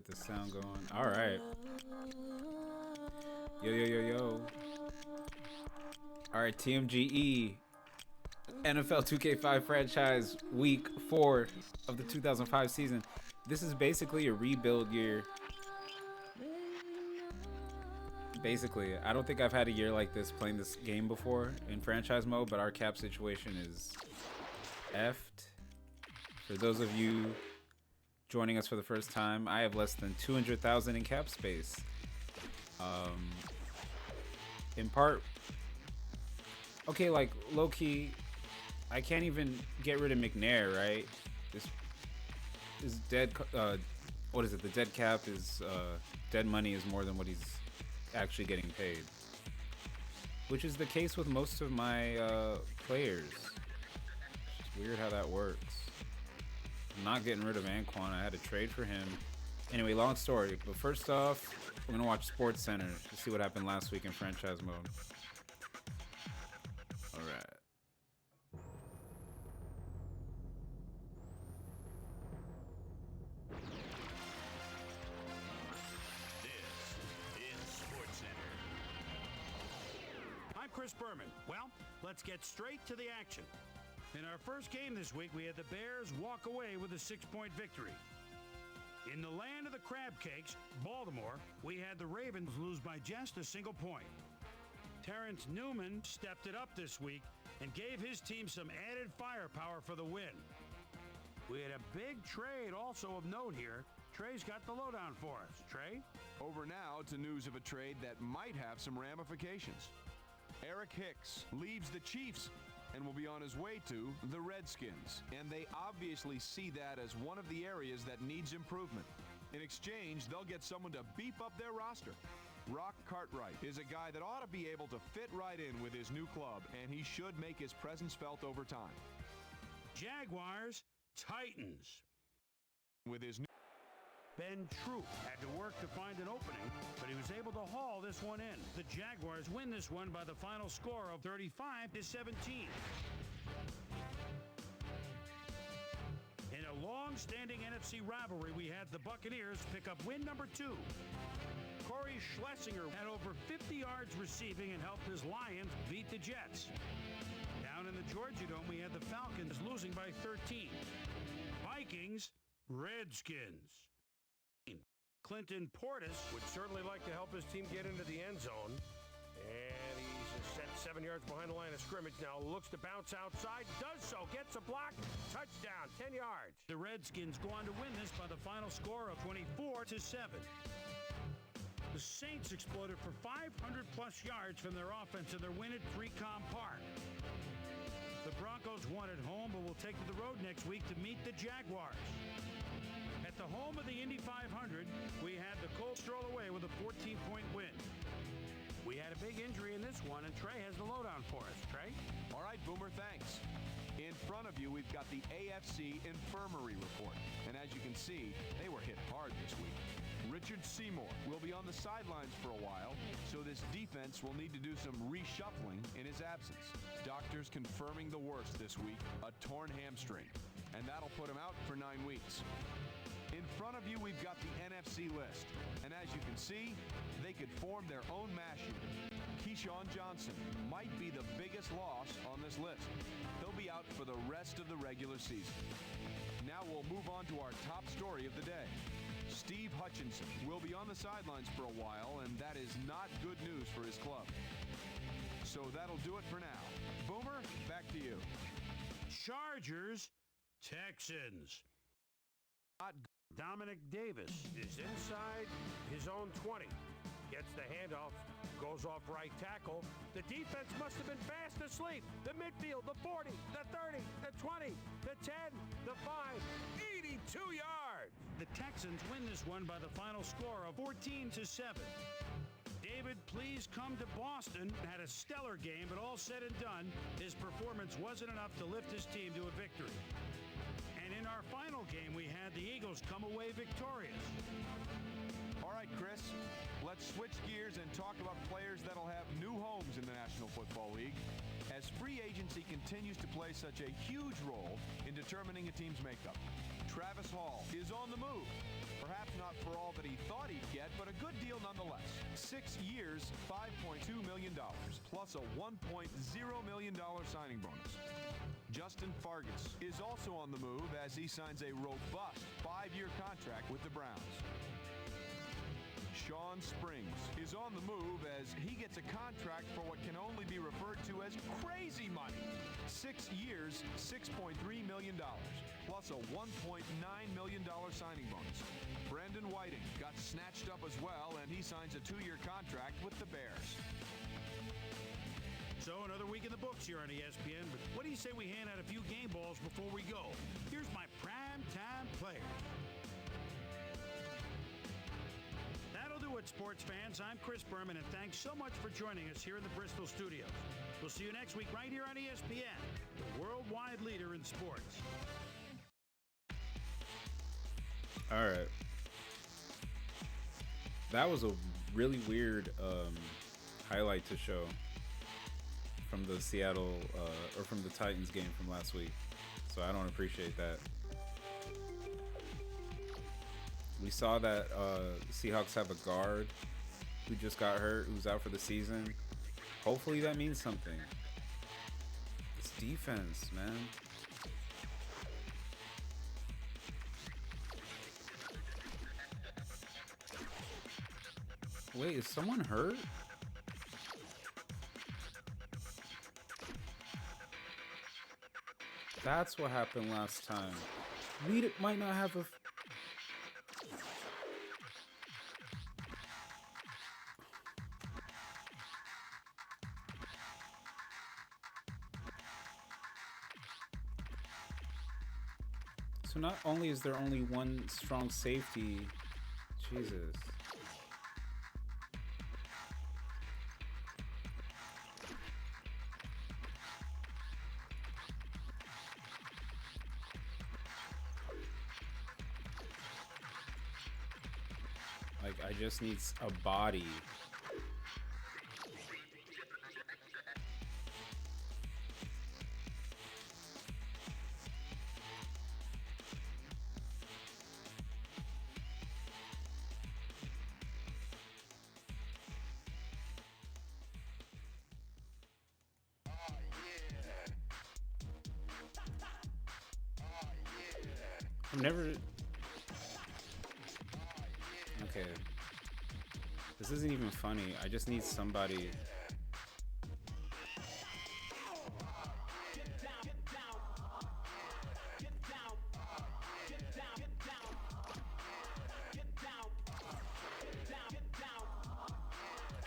Get the sound going. All right. Yo, yo, yo, yo. All right, TMGE. NFL 2K5 franchise week 4 of the 2005 season. This is basically a rebuild year. Basically, I don't think I've had a year like this playing this game before in franchise mode, but our cap situation is effed. For those of you joining us for the first time, I have less than 200,000 in cap space. In part, okay, like low key, I can't even get rid of McNair, right? This dead. What is it? The dead cap is dead money is more than what he's actually getting paid, which is the case with most of my players. It's just weird how that works. I'm not getting rid of Anquan. I had to trade for him. Anyway, long story. But first off, we're gonna watch Sports Center to see what happened last week in franchise mode. All right. I'm Chris Berman. Well, let's get straight to the action. In our first game this week, we had the Bears walk away with a 6-point victory. In the land of the crab cakes, Baltimore, we had the Ravens lose by just a single point. Terrence Newman stepped it up this week and gave his team some added firepower for the win. We had a big trade also of note here. Trey's got the lowdown for us. Trey? Over now to news of a trade that might have some ramifications. Eric Hicks leaves the Chiefs and will be on his way to the Redskins. And they obviously see that as one of the areas that needs improvement. In exchange, they'll get someone to beef up their roster. Rock Cartwright is a guy that ought to be able to fit right in with his new club, and he should make his presence felt over time. Jaguars, Titans. With his new Ben Troop had to work to find an opening, but he was able to haul this one in. The Jaguars win this one by the final score of 35-17. In a long-standing NFC rivalry, we had the Buccaneers pick up win number 2. Corey Schlesinger had over 50 yards receiving and helped his Lions beat the Jets. Down in the Georgia Dome, we had the Falcons losing by 13. Vikings, Redskins. Clinton Portis would certainly like to help his team get into the end zone. And he's set 7 yards behind the line of scrimmage now. Looks to bounce outside. Does so. Gets a block. Touchdown. 10 yards. The Redskins go on to win this by the final score of 24-7. The Saints exploded for 500-plus yards from their offense in their win at Precom Park. The Broncos won at home, but will take to the road next week to meet the Jaguars. At the home of the Indy 500, we had the Colts stroll away with a 14-point win. We had a big injury in this one, and Trey has the lowdown for us. Trey? All right, Boomer, thanks. In front of you, we've got the AFC Infirmary Report. And as you can see, they were hit hard this week. Richard Seymour will be on the sidelines for a while, so this defense will need to do some reshuffling in his absence. Doctors confirming the worst this week, a torn hamstring. And that'll put him out for 9 weeks. In front of you, we've got the NFC list. And as you can see, they could form their own mash unit. Keyshawn Johnson might be the biggest loss on this list. He'll be out for the rest of the regular season. Now we'll move on to our top story of the day. Steve Hutchinson will be on the sidelines for a while, and that is not good news for his club. So that'll do it for now. Boomer, back to you. Chargers, Texans. Dominic Davis is inside his own 20. Gets the handoff, goes off right tackle. The defense must have been fast asleep. The midfield, the 40, the 30, the 20, the 10, the 5, 82 yards. The Texans win this one by the final score of 14-7. David, please come to Boston. Had a stellar game, but all said and done, his performance wasn't enough to lift his team to a victory. And in our final game, we had the Eagles come away victorious. All right, Chris, let's switch gears and talk about players that'll have new homes in the National Football League, as free agency continues to play such a huge role in determining a team's makeup. Travis Hall is on the move. Perhaps not for all that he thought he'd get, but a good deal nonetheless. 6 years, $5.2 million, plus a $1.0 million signing bonus. Justin Fargas is also on the move as he signs a robust 5-year contract with the Browns. Shaun Springs is on the move as he gets a contract for what can only be referred to as crazy money. 6 years, $6.3 million, plus a $1.9 million signing bonus. Brandon Whiting got snatched up as well, and he signs a 2-year contract with the Bears. So another week in the books here on ESPN, but what do you say we hand out a few game balls before we go? Here's my primetime player. That'll do it, sports fans. I'm Chris Berman, and thanks so much for joining us here in the Bristol studios. We'll see you next week right here on ESPN, the worldwide leader in sports. All right. That was a really weird highlight to show from the Seattle or from the Titans game from last week. So I don't appreciate that. We saw that Seahawks have a guard who just got hurt, who's out for the season. Hopefully that means something. It's defense, man. Wait, is someone hurt? That's what happened last time. We might not have a... So not only is there only one strong safety... Jesus. Like, I just need a body. I've never... Okay. This isn't even funny. I just need somebody...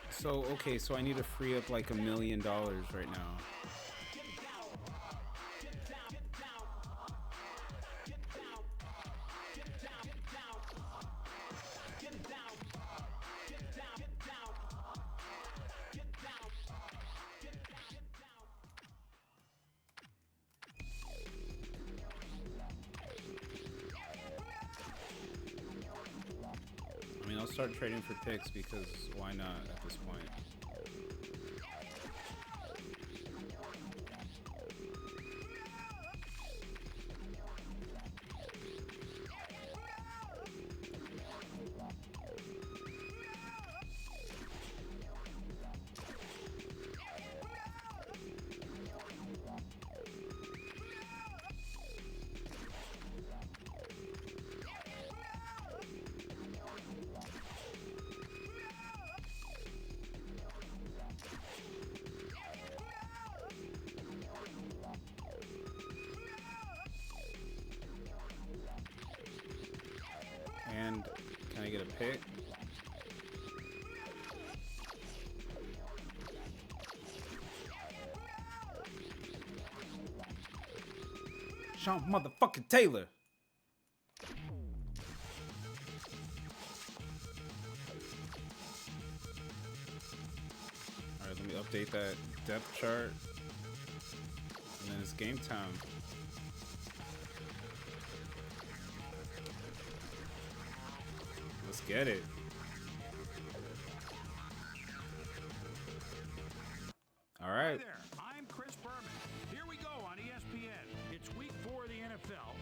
So, okay, so I need to free up like $1 million right now. I mean, I'll start trading for picks because why not at this point? And can I get a pick? Shaun motherfucking Taylor. Alright, let me update that depth chart. And then it's game time. Let's get it. All right. Hi there, I'm Chris Berman. Here we go on ESPN. It's week 4 of the NFL.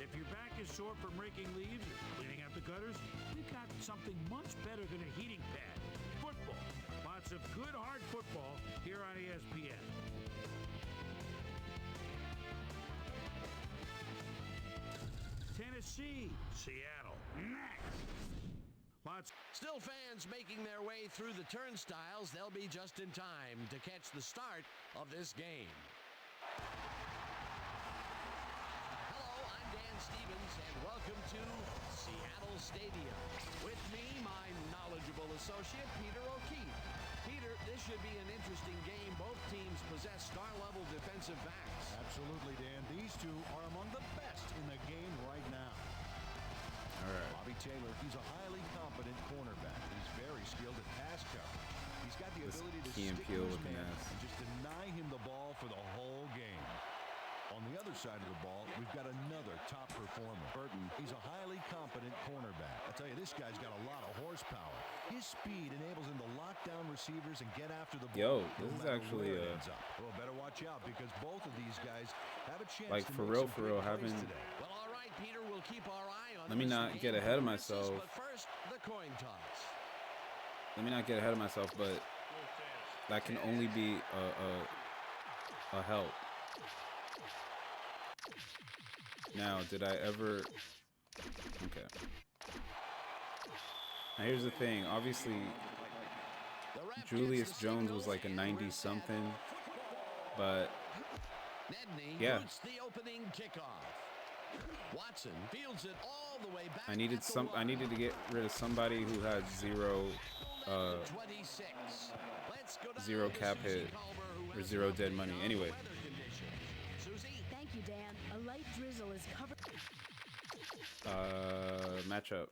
If your back is sore from raking leaves and cleaning out the gutters? We've got something much better than a heating pad. Football. Lots of good, hard football here on ESPN. Tennessee, Seattle, next. Still fans making their way through the turnstiles. They'll be just in time to catch the start of this game. Hello, I'm Dan Stevens, and welcome to Seattle Stadium. With me, my knowledgeable associate, Peter O'Keefe. Peter, this should be an interesting game. Both teams possess star-level defensive backs. Absolutely, Dan. These two are among the best in the game right now. All right. Bobby Taylor, he's a highly competent cornerback. He's very skilled at pass coverage. He's got the ability to Key and stick Peele with his looking man ass. and just deny him the ball for the whole game. On the other side of the ball, we've got another top performer. Burton, he's a highly competent cornerback. I tell you, this guy's got a lot of horsepower. His speed enables him to lock down receivers and get after the ball. Yo, this is actually Well, better watch out because both of these guys have a chance like to for make real, some for big real, plays having. today. Well, all right, Peter, we'll keep our eye on Let me this not game. get ahead of This is- myself. But first, the coin toss. Let me not get ahead of myself, but that can only be a help. Now, did I ever? Okay. Now here's the thing. Obviously, The ref Julius gets the Jones signal was like a and 90 we're set. something, but Nedney yeah. boots the opening kickoff. Watson fields it all the way back. I needed at the some. I one. needed to get rid of somebody who had zero, 26. Let's go down zero to cap Susie hit Culver, who or has zero an dead update money. on the Anyway. weather conditions. Susie? Thank you, Dan. A light drizzle is covered. Matchup.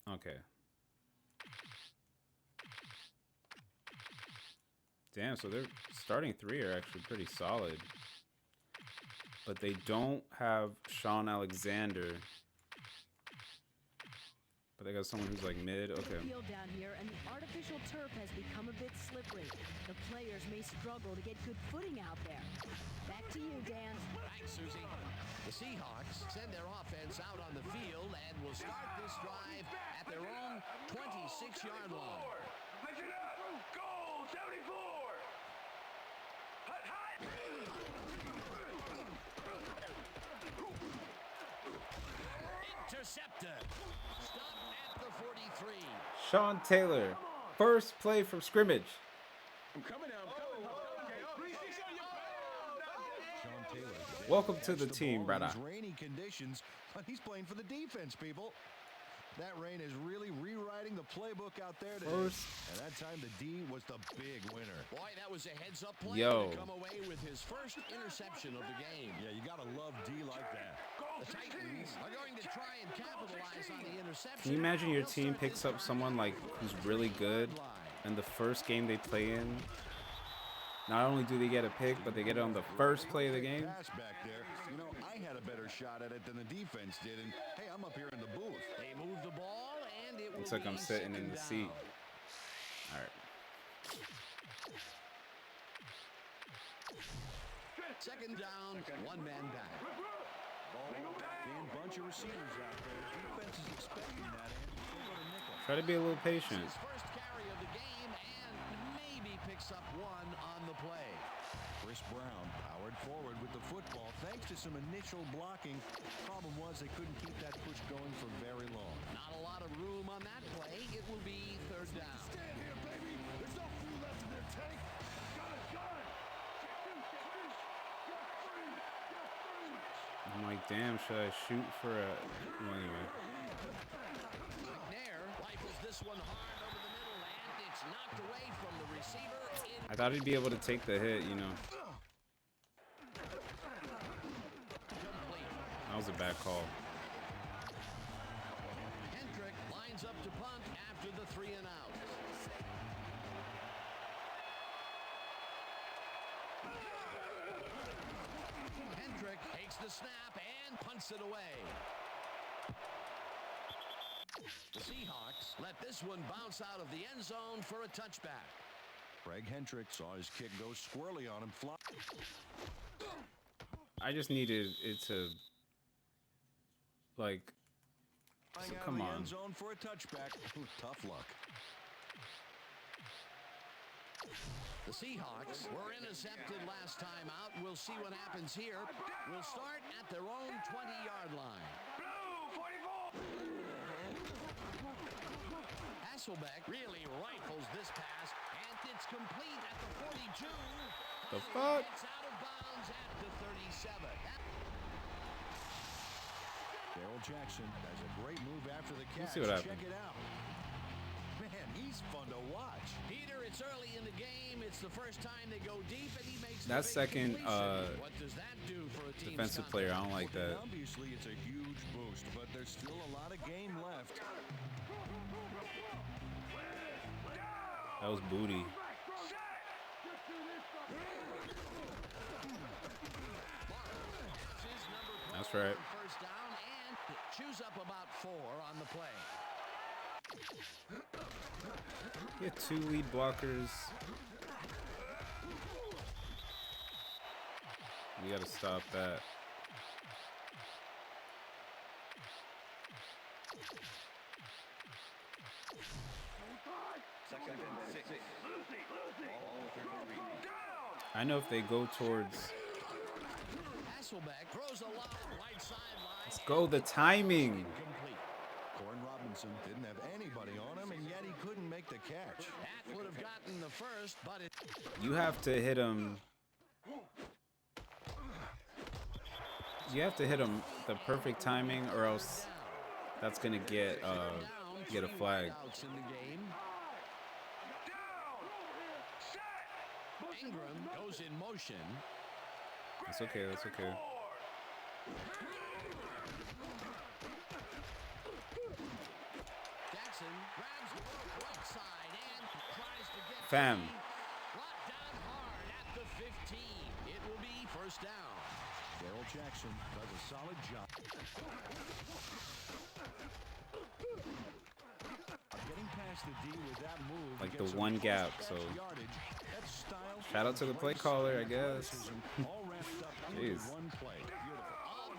Okay. Damn, so their starting three are actually pretty solid. But they don't have Shaun Alexander. But they got someone who's like mid. Okay. Field down here, and the artificial turf has become a bit slippery. The players may struggle to get good footing out there. Back to you, Dan. Thanks, Susie. The Seahawks send their offense out on the field and will start this drive at their own 26-yard line. Measure up! Goal! 74! Hut, hut! Intercepted. Stop at the 43. Shaun Taylor. First play from scrimmage. Sean Taylor. Welcome to the Catch team, ball in brother. these rainy conditions, but he's playing for the defense, people. That rain is really rewriting the playbook out there today. First. And that time the D was the big winner. Boy, that was a heads-up play Yo. to come away with his first interception of the game. Yeah, you got to love D like that. The Titans are going to try and capitalize on the interception. Can you imagine your They'll team start picks this up drive someone like at the who's really 43-yard good, line. and the first game they play in, not only do they get a pick, but they get it on the first play of the game? Pass back there. You know, I had a better shot at it than the defense did. And, hey, I'm up here in the booth. They move the ball, and it Looks will like I'm be sitting in second the down. seat. All right. Second down, one man back. Being a bunch of receivers out there. Defense is expecting that. And they go to nickel. Try to be a little patient. His first carry of the game, and maybe picks up one on the play. Chris Brown powered forward with the football thanks to some initial blocking. Problem was they couldn't keep that push going for very long. Not a lot of room on that play. It will be third down. Stand here, baby! There's no fuel left in their tank! Got a gun! I'm like, damn, should I shoot for a... Well, anyway. McNair rifles this one hard over the middle, and it's knocked away from the receiver. I thought he'd be able to take the hit, you know. Incomplete. That was a bad call. Hendrick lines up to punt after the 3 and out. Hendrick takes the snap and punts it away. The Seahawks let this one bounce out of the end zone for a touchback. Craig Hendrick saw his kick go squirrely on him. I just needed it to, like, so come on. End zone for a touchback. Tough luck. The Seahawks were intercepted last time out. We'll see what happens here. We'll start at their own 20-yard line. Hasselbeck really rifles this pass, and it's complete at the 42. The fuck? It's out of bounds at the 37. Darrell Jackson has a great move after the catch. Let's see what happens. Check it out. Man, he's fun to watch. Peter, it's early in the game. It's the first time they go deep, and he makes That the big second completion. What does that do for a team's defensive player, I don't like Okay, that. obviously, it's a huge boost, but there's still a lot of game left. That was booty. That's right. First down and chews up about 4 on the play. Get 2 lead blockers. We gotta stop that. I know if they go towards. Hasselbeck throws a long right sideline. Let's go the timing. Incomplete. Corin Robinson didn't have anybody on him, and yet he couldn't make the catch. That would have gotten the first, but it. You have to hit him. You have to hit him the perfect timing, or else that's gonna get a flag. In the game. Ingram goes in motion. That's okay. That's okay. Jackson grabs the right side and tries to get Fam. brought down hard at the 15. It will be first down. Darrell Jackson does a solid job. Getting past the D with that move. Like the one gap, so shout out to the play caller, I guess. All wrapped up Jeez. one play. A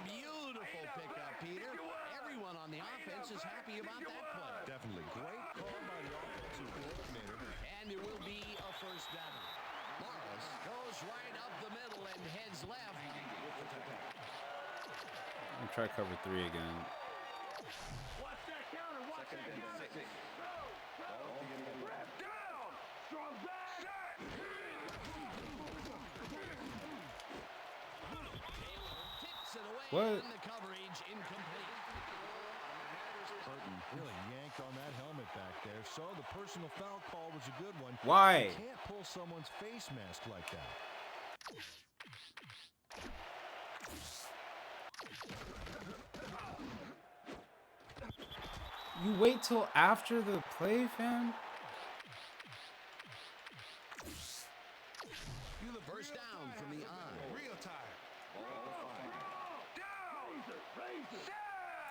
beautiful pickup, Peter. Everyone on the offense is happy about that play. Definitely great call by the offensive coordinator. And it will be a first down. Morris goes right up the middle and heads left. I'm gonna try cover 3 again. Watch that counter. Watch that counter. Down. Strong back. Tips it away. What? And the coverage incomplete. Burton really yanked on that helmet back there, so the personal foul call was a good one. Why? You can't pull someone's face mask like that. You wait till after the play, fam? First down from the eye. Real time.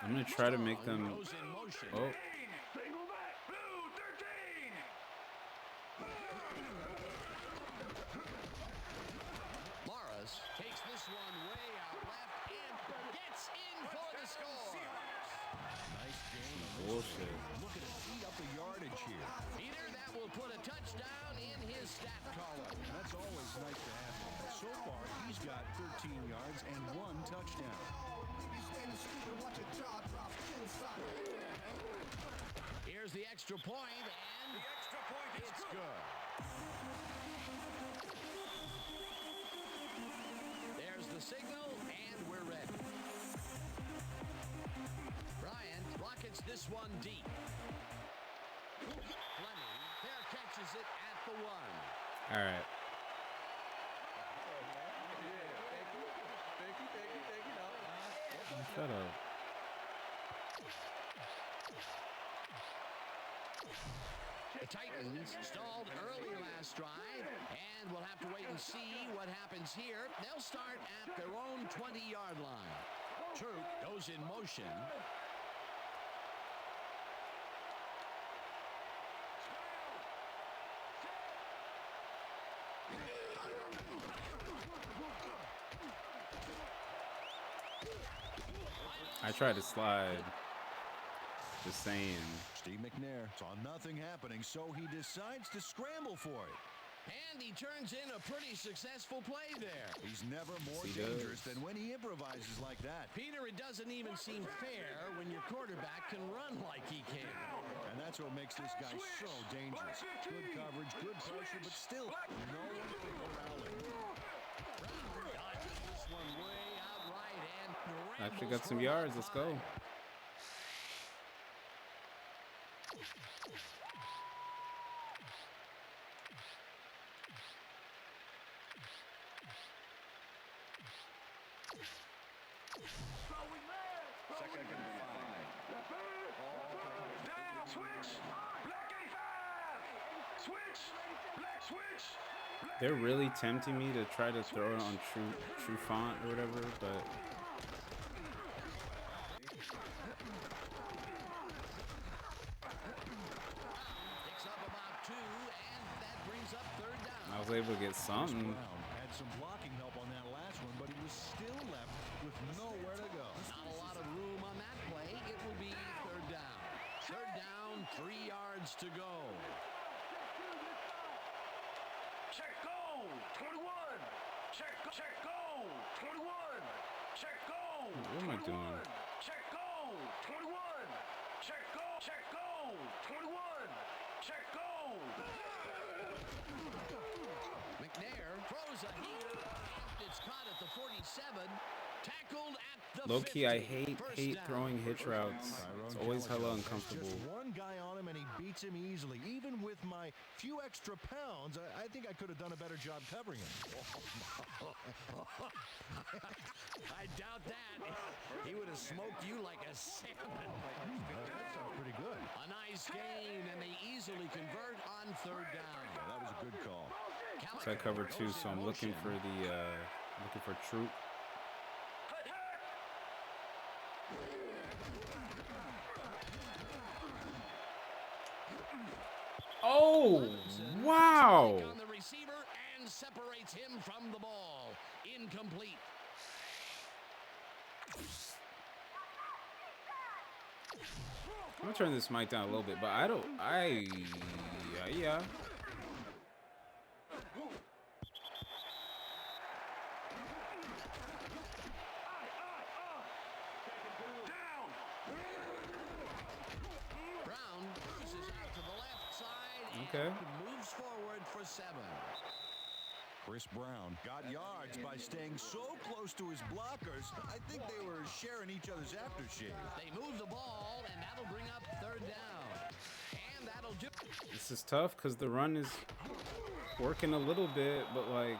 I'm gonna try to make them. Goes in motion. Oh, Single back. Blue 13. Morris takes this one way out left and gets in for the score. Nice game. bullshit. Looking to eat up the yardage here. Peter, that will put a touchdown in his stat column. That's always nice to have. So far, he's got 13 yards and 1 touchdown. Here's the extra point, and the extra point it's good. There's the signal, and we're ready. Bryant rockets this one deep. Fleming there catches it at the 1. All right. Shut up. The Titans stalled early last drive, and we'll have to wait and see what happens here. They'll start at their own 20-yard line. Troop goes in motion. I tried to slide. Just saying. Steve McNair saw nothing happening, so he decides to scramble for it. And he turns in a pretty successful play there. He's never more He dangerous does. than when he improvises like that. Peter, it doesn't even seem fair when your quarterback can run like he can. And that's what makes this guy so dangerous. Good coverage, good pressure, but still no one can corral him. Dodges this one way outright and Actually got rambles some for yards. about Let's go. 5. Second and 5. Down, switch, black 85. Switch, black switch. They're really tempting me to try to throw it on true font or whatever, but Picks up about 2, and that brings up 3rd down. I was able to get something. Brown had some blocking help on that last one, but he was still left with nowhere to go. Not a lot of room on that play. It will be 3rd down. 3rd down, 3 yards to go. Check go, 21. Check go, 21. Check go, What am I doing? Check go, 21. Check go, 21. Check go. McNair throws a heater. It's caught at the 47. Tackled at the Low-key, 50. I hate First down. throwing hitch routes. It's always hella uncomfortable. Just one guy on him, and he beats him easily. Even with my few extra pounds, I think I could have done a better job covering him. I doubt that. He would have smoked you like a salmon. That sounds pretty good. A nice gain, and they easily convert on 3rd down. Yeah, that was a good call. So I cover 2, so I'm looking for troop. Oh, wow. On the receiver and separates him from the ball. Incomplete. I'm gonna turn this mic down a little bit, but yeah. Brown pushes out to the left side. Okay. And moves forward for 7. Chris Brown got yards by staying so close to his blockers. I think they were sharing each other's aftershave. They move the ball, and that'll bring up 3rd down. And that'll do it. This is tough because the run is working a little bit, but like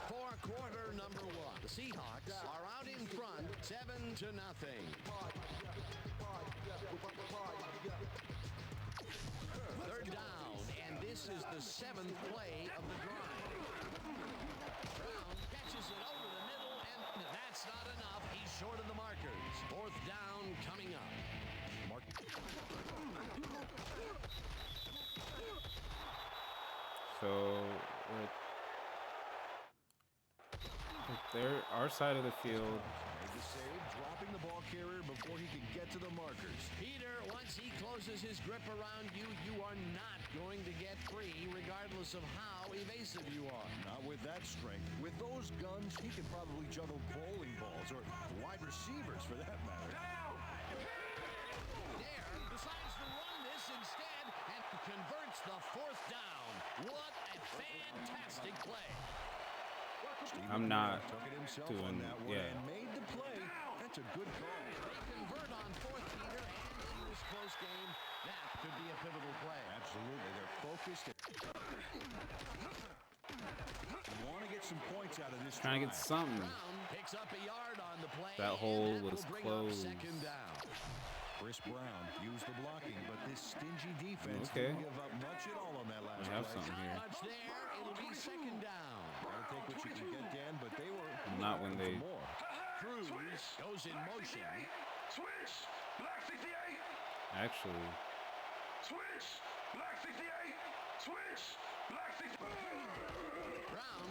For quarter number 1. The Seahawks are out in front, 7-0. 3rd down, and this is the 7th play of the drive. Brown catches it over the middle, and that's not enough. He's short of the markers. 4th down coming up. so. They're our side of the field. Made the save, dropping the ball carrier before he could get to the markers. Peter, once he closes his grip around you, you are not going to get free, regardless of how evasive you are. Not with that strength. With those guns, he could probably juggle bowling balls or wide receivers for that matter. Dare decides to run this instead and converts the 4th down. What a fantastic play. I'm not Took it himself doing, on that one yeah. and made the play. That's a good call. They convert on 4th, Peter, and in this close game, that could be a pivotal play. Absolutely. They're focused. Want to get some points out of this Trying to get drive. something. Brown picks up a yard on the play. That and hole that was will bring up closed. 2nd down. Chris Brown used the blocking, but this stingy defense Okay. didn't give up much at all on that last We have play. something here. Much there. It'll be 2nd down. Gotta take what you can get, Dan, but they were Not when looking they- for more. Cruz goes in motion. Switch, black 68. Actually, Switch, black 68. Switch, black 68. Brown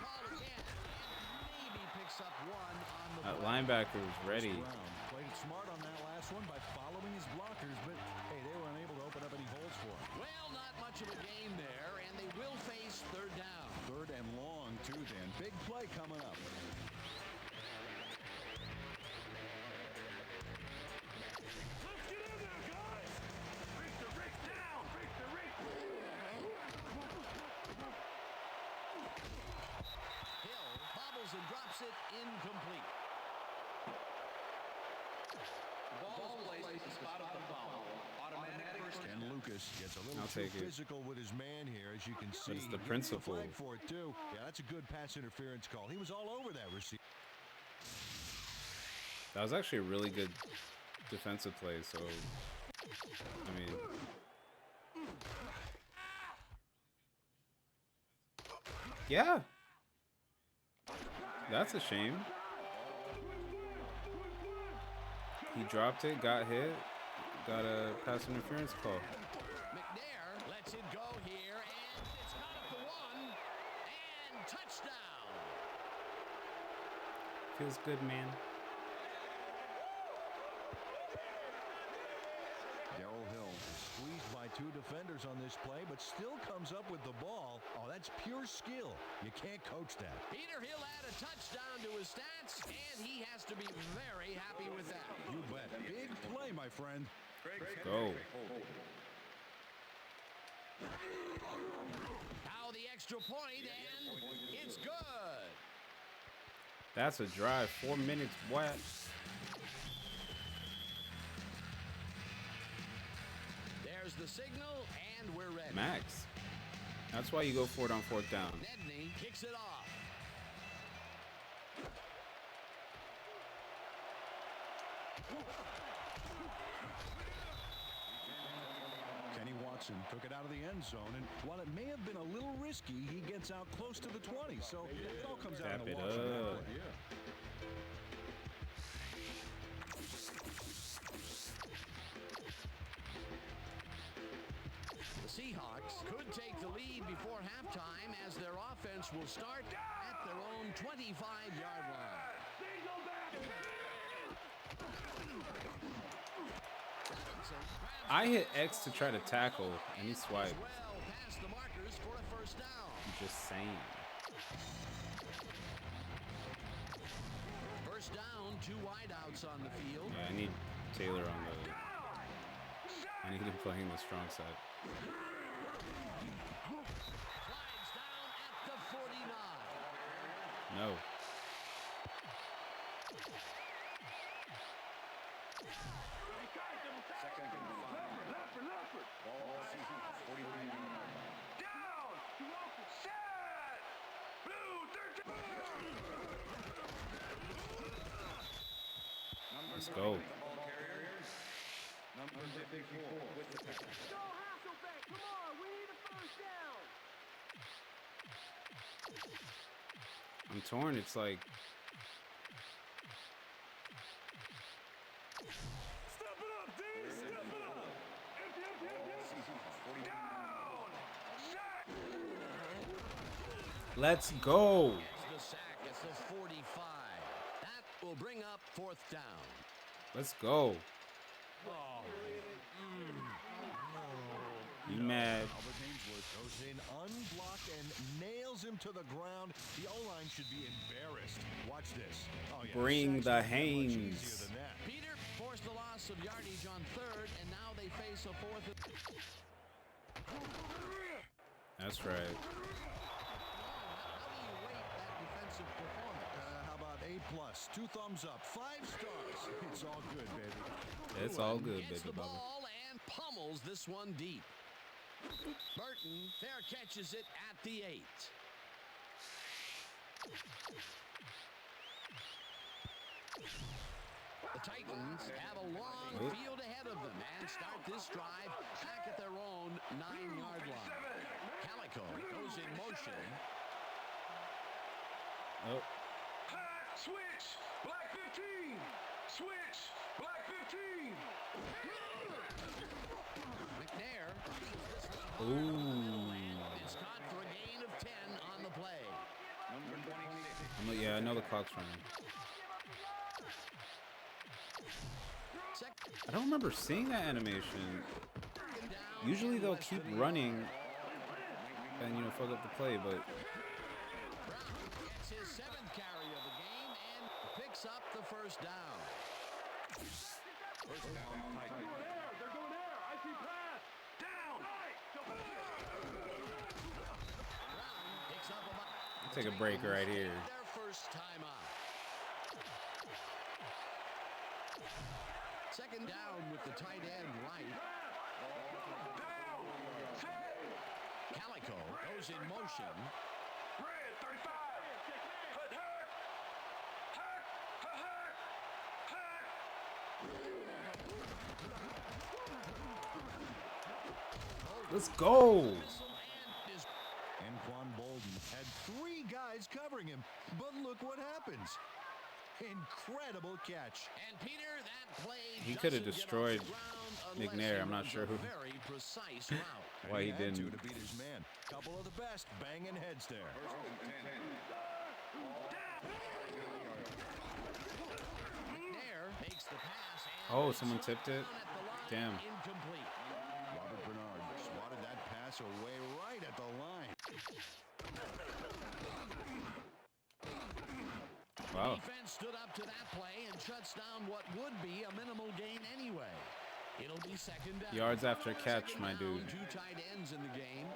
call again. And maybe picks up 1 on the That linebacker was ready. Brown played it smart on that last one by following his blockers, but hey, they were unable to open up any holes for him. Well, not much of a gain there, and they will face third down. Third and long, too, Dan. Big play coming up. Let's get in there, guys. Break the Rick down. Break the Rick. Hill bobbles and drops it incomplete. Ball placed the spot of the foul. Automatic first And Lucas gets a little I'll too take it. physical with his man here, as you can see. it's the He gets principle. flag for it, too. Yeah, that's a good pass interference call. He was all over that receiver. That was actually a really good defensive play. So, I mean, yeah, that's a shame. He dropped it, got hit, got a pass interference call. McNair lets it go here, and it's got up to one, and touchdown. Feels good, man. Darrell Hill squeezed by two defenders on this play, but still comes up with the ball. Oh, that's pure skill. You can't coach that. Peter Hill add a touchdown to his stats, and he has to be very happy with that. You bet. Big play, my friend. Go. Now the extra point, and it's good. That's a drive. 4 minutes. What? There's the signal, and we're ready. Max. That's why you go for it on fourth down. Nedney kicks it off. Kenny Watson took it out of the end zone, and while it may have been a little risky, he gets out close to the 20, so it all comes out Tap in the it wash on that up. play. The Seahawks could take the lead before halftime as their offense will start at their own 25-yard line. I hit X to try to tackle, and he swiped. Well past the markers for a first down. I'm just saying. First down, two wideouts on the field. Yeah, I need Taylor on the. I need him playing the strong side. Flags down at the 49. No. Let's go. I'm torn. It's like Step it up, D. Step it up. let's go. The sack is the 45. That will bring up fourth down. Let's go. You mad? Albert Hainsworth goes in unblocked and nails him to the ground. The O-line should be embarrassed. Watch this. Oh, yeah, Bring the sacks are much Haynes. easier than that. Peter forced the loss of yardage on third, and now they face a fourth. That's right. How do you rate that defensive performance? How about A+, 2 thumbs up, 5 stars. It's all good, baby. It's all good, Gets baby the bubba. ball and pummels this one deep. Burton fair catches it at the 8. The Titans have a long field ahead of them and start this drive back at their own 9-yard line. Calico goes in motion. Oh, Switch. Black 15. Switch. Black 15. McNair ooh. is caught for a gain of 10 on the play. Yeah, I know the clock's running. I don't remember seeing that animation. Usually they'll keep running and, you know, fuck up the play, but... Brown gets his 7th carry of the game and picks up the first down. They're going there. I see pass. Down. Brown picks up about... Take a break right here. Their first time out. Second down with the tight end right. Calico goes in motion. Red 35. Hut, hut. Hut, hut, hut. Let's go! Anquan Bolden had 3 guys covering him, but look what happens. Incredible catch. And Peter, that play He could have doesn't get destroyed off the ground unless McNair. he I'm not runs sure a who. very precise route. Why he had to didn't. beat his man. Couple of the best banging heads there. McNair makes the pass. And Oh, someone tipped it? down at the line, Damn. Incomplete. Robert Bernard swatted that pass away right at the line. Wow. Defense stood up to that play and shuts down what would be a minimal gain anyway. It'll be second down. Yards after catch, Second my down, dude. 2 tight ends in the game.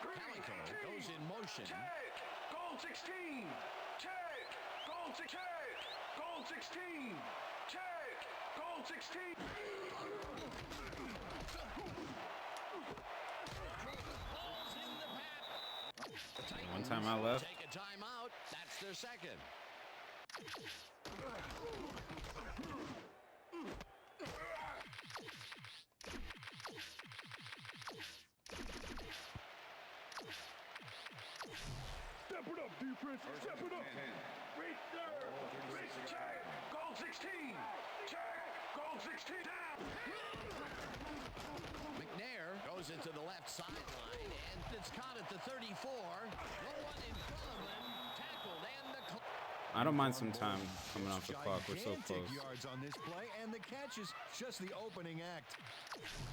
Calico goes in motion. Check. Goal 16. Check. Goal 6. Check. Goal 16. Check. Goal 16. Balls in the pack. The Titans One time out left. take a timeout. That's their second. Step it up, defense. Step it up. Reach there. Reach. Check. Goal 16. Check. Goal 16. Down. McNair goes into the left sideline, and it's caught at the 34. No one in front of him. Tackled, and the I don't mind some time coming off the clock. We're so Gigantic close. yards on this play, and the catch is just the opening act.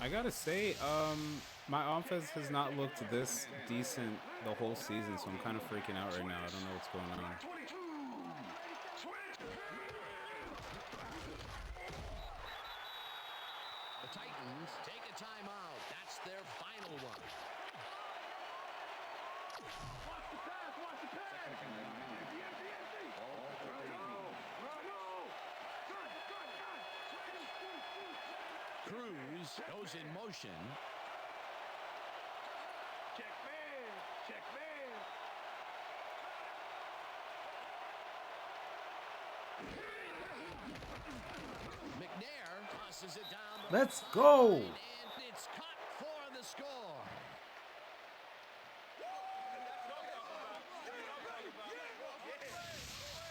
I gotta say, my offense has not looked this decent the whole season, so I'm kind of freaking out right now. I don't know what's going on. 22. Switch. The Titans take a timeout. That's their final one. Watch the pass. Watch the pass. Empty, empty, empty. No. Good. Cruz goes in motion. Check man. Check man. McNair tosses it down. the Let's left go. sideline, And it's cut for the score.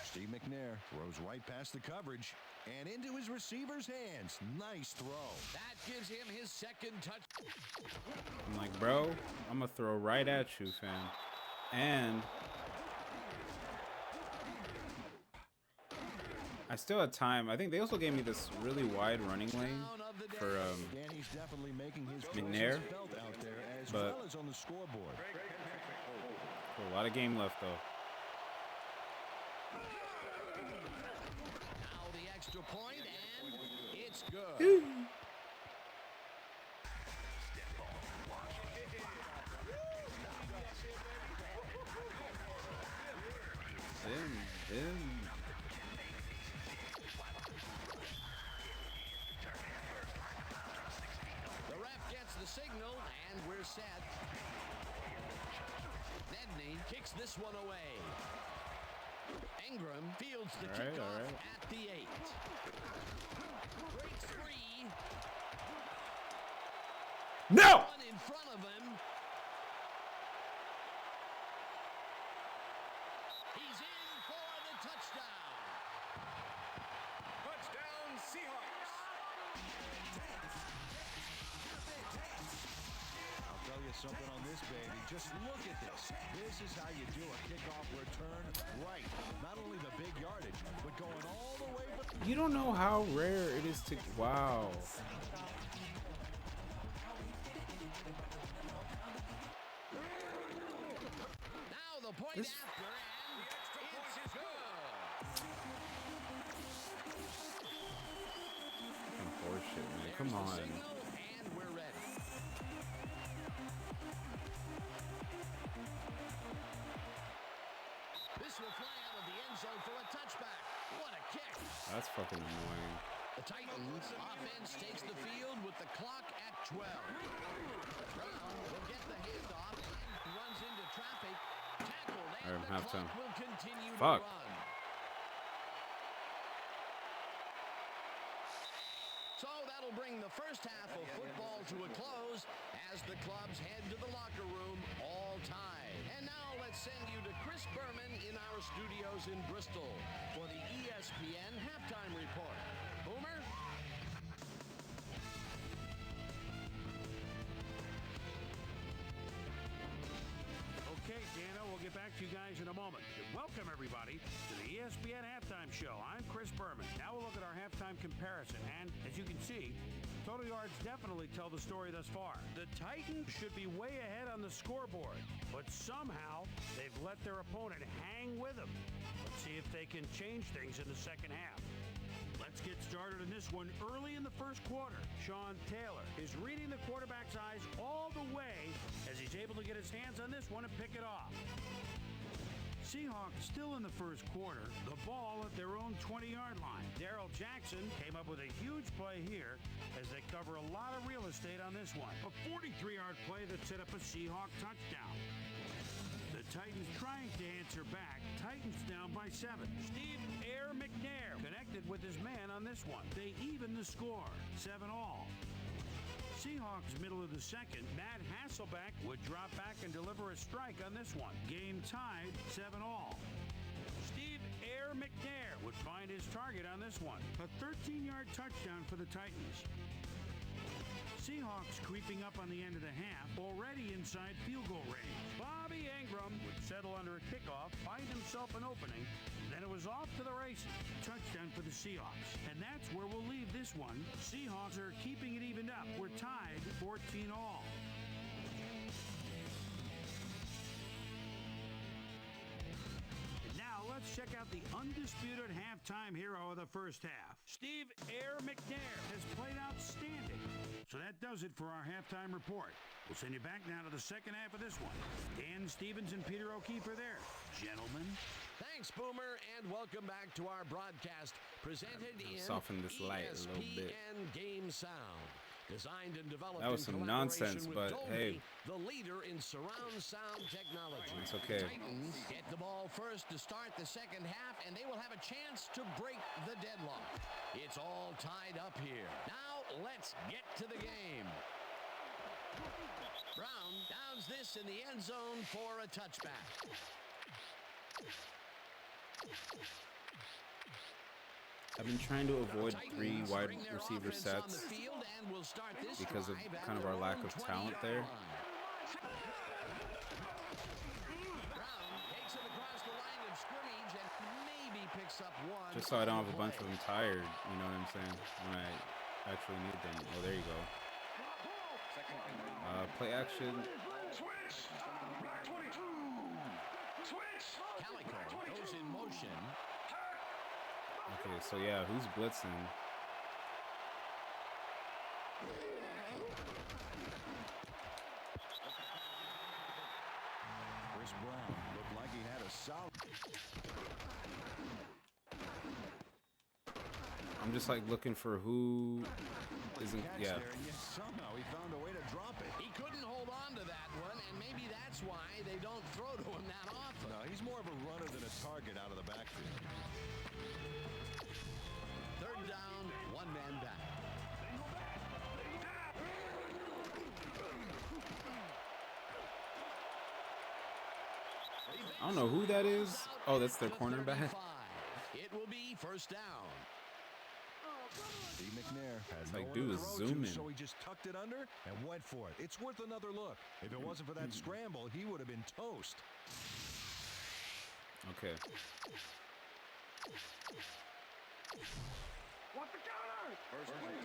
Steve McNair throws right past the coverage and into his receiver's hands. Nice throw. That gives him his second touch. I'm like, bro, I'm gonna throw right at you, fam. And I still had time. I think they also gave me this really wide running lane Down of the day. for Danny's definitely making his McNair, presence felt out there as but- well as on the scoreboard. a lot of game left though. Now the extra point, and it's good. The ref gets the signal, and we're set. Nedney kicks this one away. Ingram fields the All right, kickoff all right. at the 8. Breaks free. No! One in front of him. He's in for the touchdown. Touchdown Seahawks. I'll tell you you something on this, baby. Just look at this. This is how you do a kickoff return right. Not only the big yardage, but going all the way. You don't know how rare it is to. Wow. Now the point This- after, and it's good. Fucking horseshit, man. Come There's the on. signal, and we're ready. This will fly out of the end zone for a touchback. What a kick. That's fucking annoying. The Titans offense takes the field with the clock at 12. Brown will get the handoff and runs into traffic. Tackled, and the halftime. clock will continue Fuck. to run. So that'll bring the first half of football to a close as the clubs head to the locker room all tied. And now let's send you to Chris Berman in our studios in Bristol for the ESPN halftime report. Boomer? Okay, Dana, we'll get back to you guys in a moment. Welcome, everybody, to the ESPN Halftime Show. I'm Chris Berman. Now we'll look at our halftime comparison. And as you can see, total yards definitely tell the story thus far. The Titans should be way ahead on the scoreboard, but somehow they've let their opponent hang with them. Let's see if they can change things in the second half. Let's get started in this one early in the first quarter. Sean Taylor is reading the quarterback's eyes all the way as he's able to get his hands on this one and pick it off. Seahawks still in the first quarter, the ball at their own 20-yard line. Darrell Jackson came up with a huge play here as they cover a lot of real estate on this one. A 43-yard play that set up a Seahawk touchdown. The Titans trying to answer back. Titans down by 7. Steve Air McNair connected with his man on this one. They even the score, 7-all. Seahawks middle of the second. Matt Hasselbeck would drop back and deliver a strike on this one. Game tied, 7-all. Steve Air McNair would find his target on this one. A 13-yard touchdown for the Titans. Seahawks creeping up on the end of the half, already inside field goal range. Bobby Ingram would settle under a kickoff, find himself an opening, then it was off to the races. Touchdown for the Seahawks. And that's where we'll leave this one. Seahawks are keeping it evened up. We're tied 14-all. Let's check out the undisputed halftime hero of the first half. Steve Air McNair has played outstanding. So that does it for our halftime report. We'll send you back now to the second half of this one. Dan Stevens and Peter O'Keefe are there. Gentlemen. Thanks, Boomer, and welcome back to our broadcast presented in Soften this light a little bit. ESPN Game Sound. Designed and developed That was in some collaboration nonsense, with but Dolby, hey. the leader in surround sound technology. It's okay. Titans get the ball first to start the second half, and they will have a chance to break the deadlock. It's all tied up here. Now let's get to the game. Brown downs this in the end zone for a touchback. I've been trying to avoid three wide Bring their receiver offense on the sets field and will start this because of drive kind at of our their lack own of talent 20-yard there. line. Brown takes it across the line of scrimmage and maybe picks up one. Just so I don't have a play. bunch of them tired, you know what I'm saying, when I actually need them. Oh, there you go. Play action. Switch. Black 22. Switch. Calico goes in motion. Okay, so yeah, who's blitzing? Chris Brown looked like he had a solid. I'm just like looking for who isn't. catch Yeah. there, and yet somehow he found a way to drop it. He couldn't hold on to that one, and maybe that's why they don't throw to him that often. No, he's more of a runner than a target out of the backfield. Third down, one man back. I don't know who that is. Oh, that's their The cornerback. 35. It will be first down. Steve McNair had no like, one dude to was throw to, zooming. so he just tucked it under and went for it. It's worth another look. If it wasn't for that scramble, he would have been toast. Okay. What's the counter? First and 10.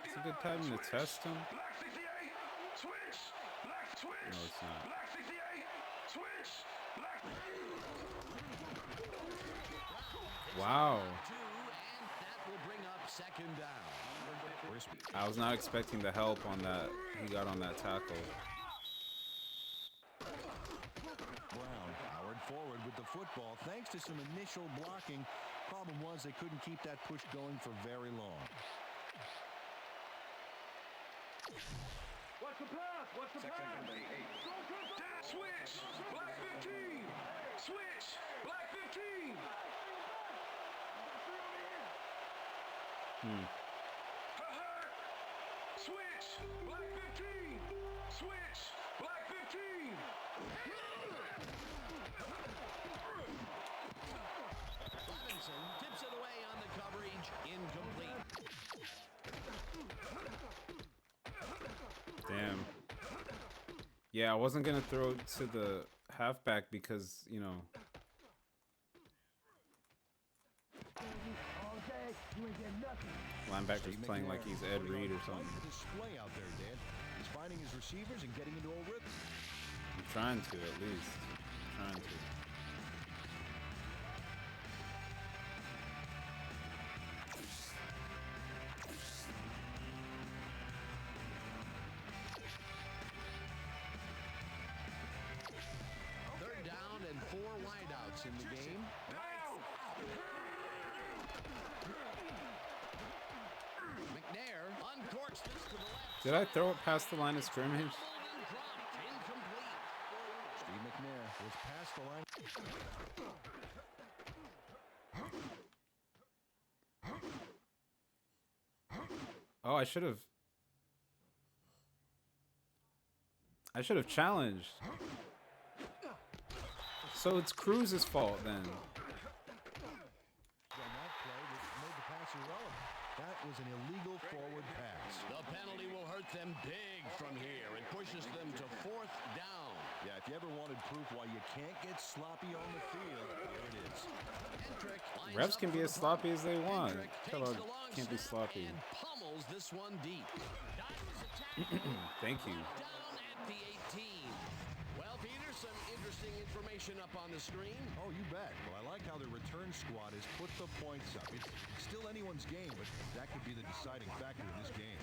It's a good time to test him. Black 68, switch. Black switch. No, it's not. Black 68, switch. Black. Wow. 2, and that will bring up second down. I was not expecting the help on that. He got on that tackle. Brown powered forward with the football thanks to some initial blocking. Problem was they couldn't keep that push going for very long. What's the pass? What's the pass? Switch. Black 15. Switch. Black 15. Switch. Black 15. Switch. Black 15. Robinson tips it away on the coverage. Incomplete. Damn. Yeah, I wasn't gonna throw it to the halfback because, you know. Linebacker's playing like he's Ed Reed or something. Display out there, Dan. He's finding his receivers and getting into a rhythm. I'm trying to, at least. Trying to. Third down and 4 wideouts in the game. McNair uncorks this to the left. Did I throw it past the line of scrimmage? Incomplete. Steve McNair was past the line. Oh, I should have challenged. So it's Cruz's fault then. On that play, which made the pass irrelevant. That was an illegal forward pass. The penalty will hurt them big from here. It pushes them to 4th down. Yeah, if you ever wanted proof why you can't get sloppy on the field, there it is. Hendrick lines Refs up can be for as the sloppy as they want. Hendrick Tell takes her the long can't be snap sloppy. and pummels this one deep. Divers attack. Thank you. Down at the 18. Well, Peter, some interesting information up on the screen. Oh, you bet. Well, I like how the return squad has put the points up. It's still anyone's game, but that could be the deciding factor in this game.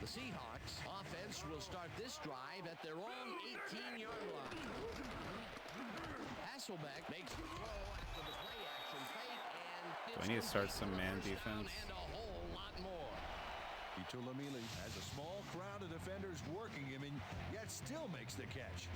The Seahawks offense will start this drive at their own 18-yard line. Hasselbeck makes the throw after the play action fake, and Do I need to start some man first down defense? and a whole lot more. Itulamili has a small crowd of defenders working him and yet still makes the catch.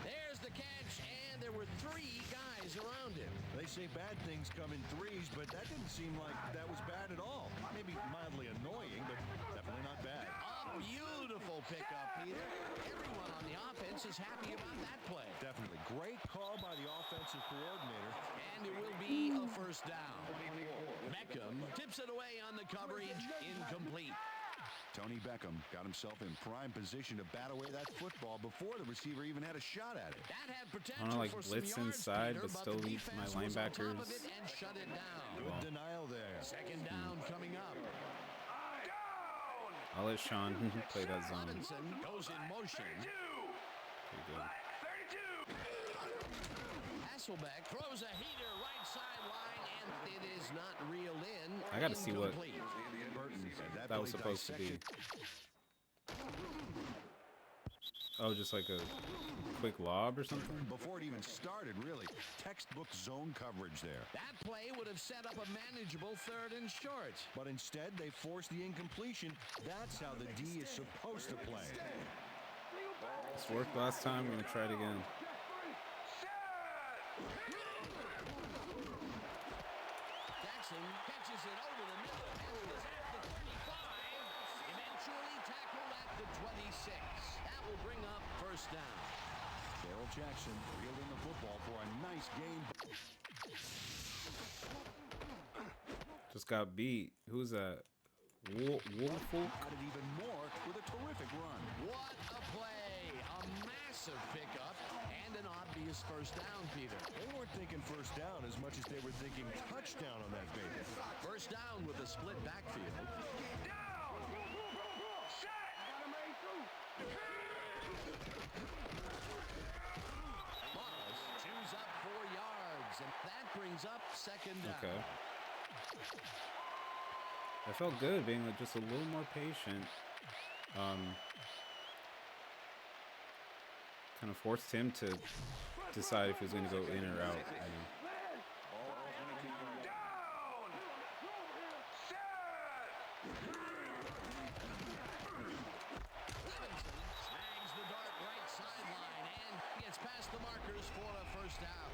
There's the catch, and there were 3 guys around him. They say bad things come in threes, but that didn't seem like that was bad at all. Maybe mildly annoying, but definitely not bad. A beautiful pickup, Peter. Everyone on the offense is happy about that play. Definitely. Great call by the offensive coordinator. And it will be a first down. Beckham tips it away on the coverage. Incomplete. Tony Beckham got himself in prime position to bat away that football before the receiver even had a shot at it. That had I potential want to like for some blitz yards, inside, Peter, but still the leave my defense was on top linebackers. of it and shut it down. Good denial there. Second down coming up. I'll let Shaun play that zone. Robinson goes in motion. Pretty good. Hasselbeck throws a heater right sideline, and it is not reeled in. I gotta see what Incomplete. Burton said that was supposed to be. Oh, just like a quick lob or something? Before it even started, really. Textbook zone coverage there. That play would have set up a manageable 3rd and short. But instead, they forced the incompletion. That's how the D is supposed to play. This worked last time. I'm gonna try it again. Jackson catches it over the middle and was at the 35. Eventually tackled at the 26. That will bring up first down. Darrell Jackson reeled in the football for a nice gain. Just got beat. Who's that? Wolfel? Got it even more with a terrific run. What a play! A massive pickup and an obvious first down, Peter. They weren't thinking first down as much as they were thinking touchdown on that baby. First down with a split backfield. Down! Set! Miles chews up 4 yards, and that brings up second down. Okay. I felt good being like just a little more patient. Kind of forced him to decide if he was going to go in or out. You know? Down! Set! Stevenson snags the dart right sideline and gets past the markers for a first down.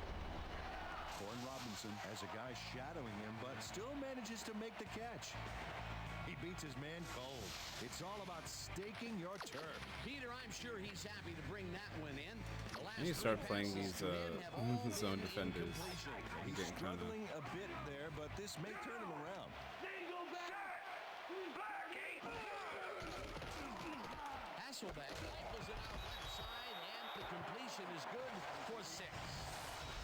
Warren Robinson has a guy shadowing him, but still manages to make the catch. He beats his man cold. It's all about staking your turf. Peter, I'm sure he's happy to bring that one in. The last I need to start three playing passes these to him have all zone been defenders. incompletion. I'm getting kind of. Struggling a bit there, but this may turn him around. Single back! Blackie! Hasselbeck rifles it out left side, and the completion is good for 6.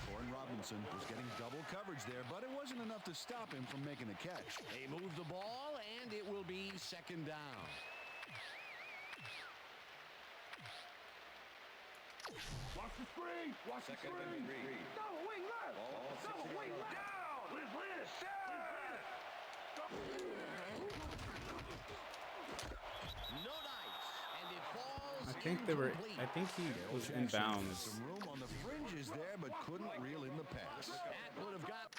Warren Robinson was getting double coverage there, but it wasn't enough to stop him from making the catch. They move the ball, and it will be second down. Watch the screen! Watch the screen! Double wing left! Double wing left! Down! Liz! Set! No dice, and it falls I think they were. incomplete. I think he was in Jackson had bounds. some room on the fringes there, but couldn't reel in the pass. That would have got...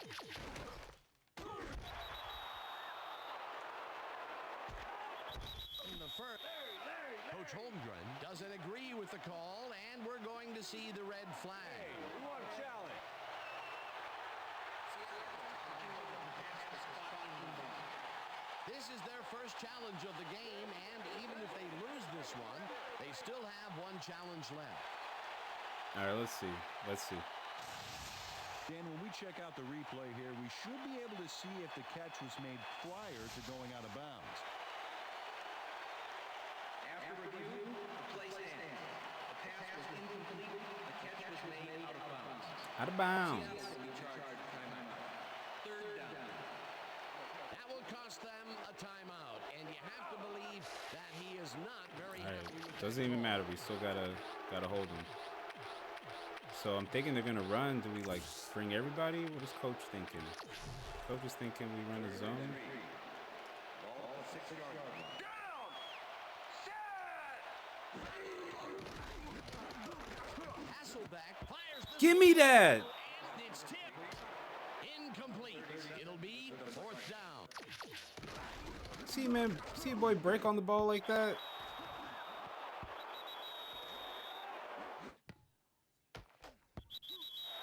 In the first, Coach Holmgren doesn't agree with the call, and we're going to see the red flag. We want a challenge. This is their first challenge of the game, and even if they lose this one, they still have one challenge left. All right, let's see. Let's see. Dan, when we check out the replay here, we should be able to see if the catch was made prior to going out of bounds. After review, the play stands. The pass was incomplete. The catch was made out of bounds. Out of bounds. Seattle will be charged with timeout. Third down. That will cost them a timeout, and you have to believe that he is not very All happy right. with Doesn't even matter. We still gotta hold him. So I'm thinking they're gonna run. Do we like bring everybody? What is coach thinking? Coach is thinking we run a zone. Down! Set! Hasselbeck fires the Give me that. and it's tipped. Incomplete. It'll be fourth down. See, man. See a boy break on the ball like that.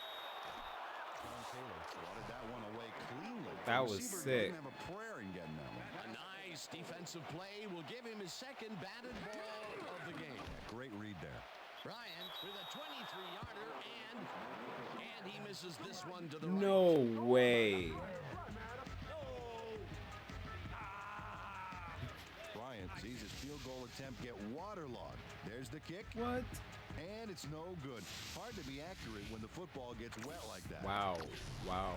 John Taylor swatted that one away cleanly. That The was receiver sick. didn't have a prayer in getting that one. A nice defensive play will give him his second batted ball of the game. Great read there. Ryan with a 23-yarder, and he misses this one to the right. No way. Bryant sees his field goal attempt get waterlogged. There's the kick, What? and it's no good. Hard to be accurate when the football gets wet like that. Wow. Wow.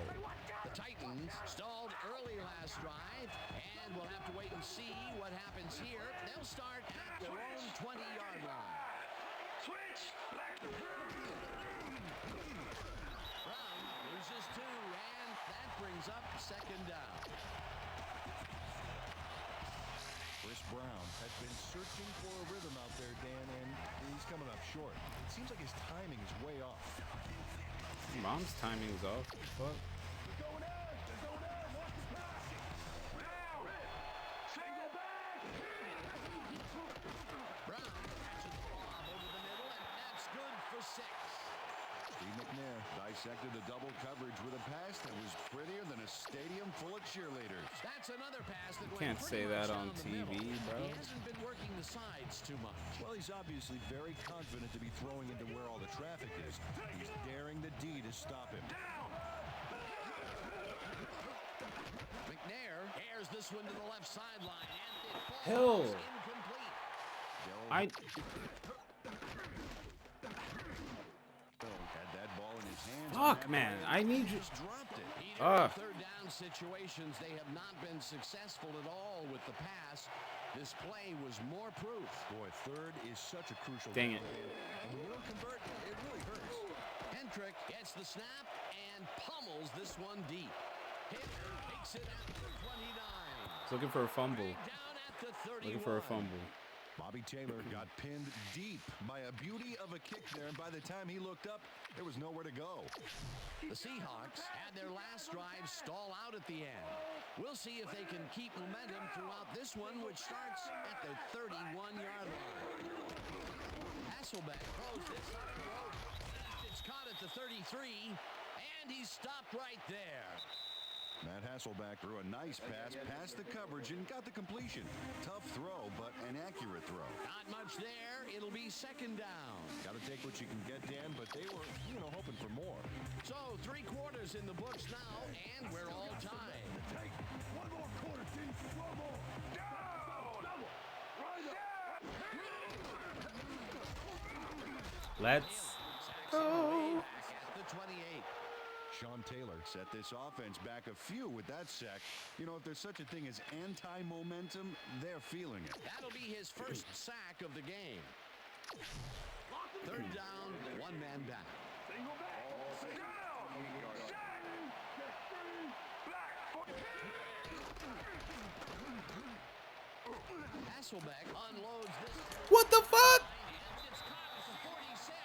The Titans stalled early last drive, and we'll have to wait and see what happens here. They'll start at their own 20-yard line. Switch! Black! Brown loses 2, and that brings up second down. Chris Brown has been searching for a rhythm out there, Dan, and he's coming up short. It seems like his timing is way off. Mom's timing is off. Fuck. Single back! Brown catches the ball over the middle, and that's good for 6. Steve McNair dissected the double coverage with a pass that was prettier than a stadium full of cheerleaders. That's another pass that Can't went say pretty that much on down the middle. TV, bro. He hasn't been working the sides too too much. Well, he's obviously very confident to be throwing into where all the traffic is. He's daring the D to stop him. McNair airs this one to the left sideline, and it falls Hill. incomplete. I Had that ball in his hands. fuck, man. I need you. Just dropped it. Peter, in third down situations, they have not been successful at all with the pass. This play was more proof. Boy, third is such a crucial. Dang it. And when you don't convert, it really hurts. Hendrick gets the snap and pummels this one deep. Hitter takes it at the 29. Looking for a fumble. Down at the 31. Looking for a fumble. Bobby Taylor got pinned deep by a beauty of a kick there, and by the time he looked up, there was nowhere to go. The Seahawks had their last drive stall out at the end. We'll see if they can keep momentum throughout this one, which starts at the 31-yard line. Hasselbeck throws this up the road. It's caught at the 33, and he's stopped right there. Matt Hasselbeck threw a nice pass past the coverage and got the completion. Tough throw, but an accurate throw. Not much there. It'll be second down. Got to take what you can get, Dan, but they were, hoping for more. So 3 quarters in the books now, and we're all tied. One more quarter, team. One more. Down. Double. Right up. Let's go. Back at the 28. Shaun Taylor set this offense back a few with that sack. You know, if there's such a thing as anti-momentum, they're feeling it. That'll be his first sack of the game. Third down, 1 man down. Single back. Down. Hasselbeck unloads this. What the fuck? It's caught at the 46.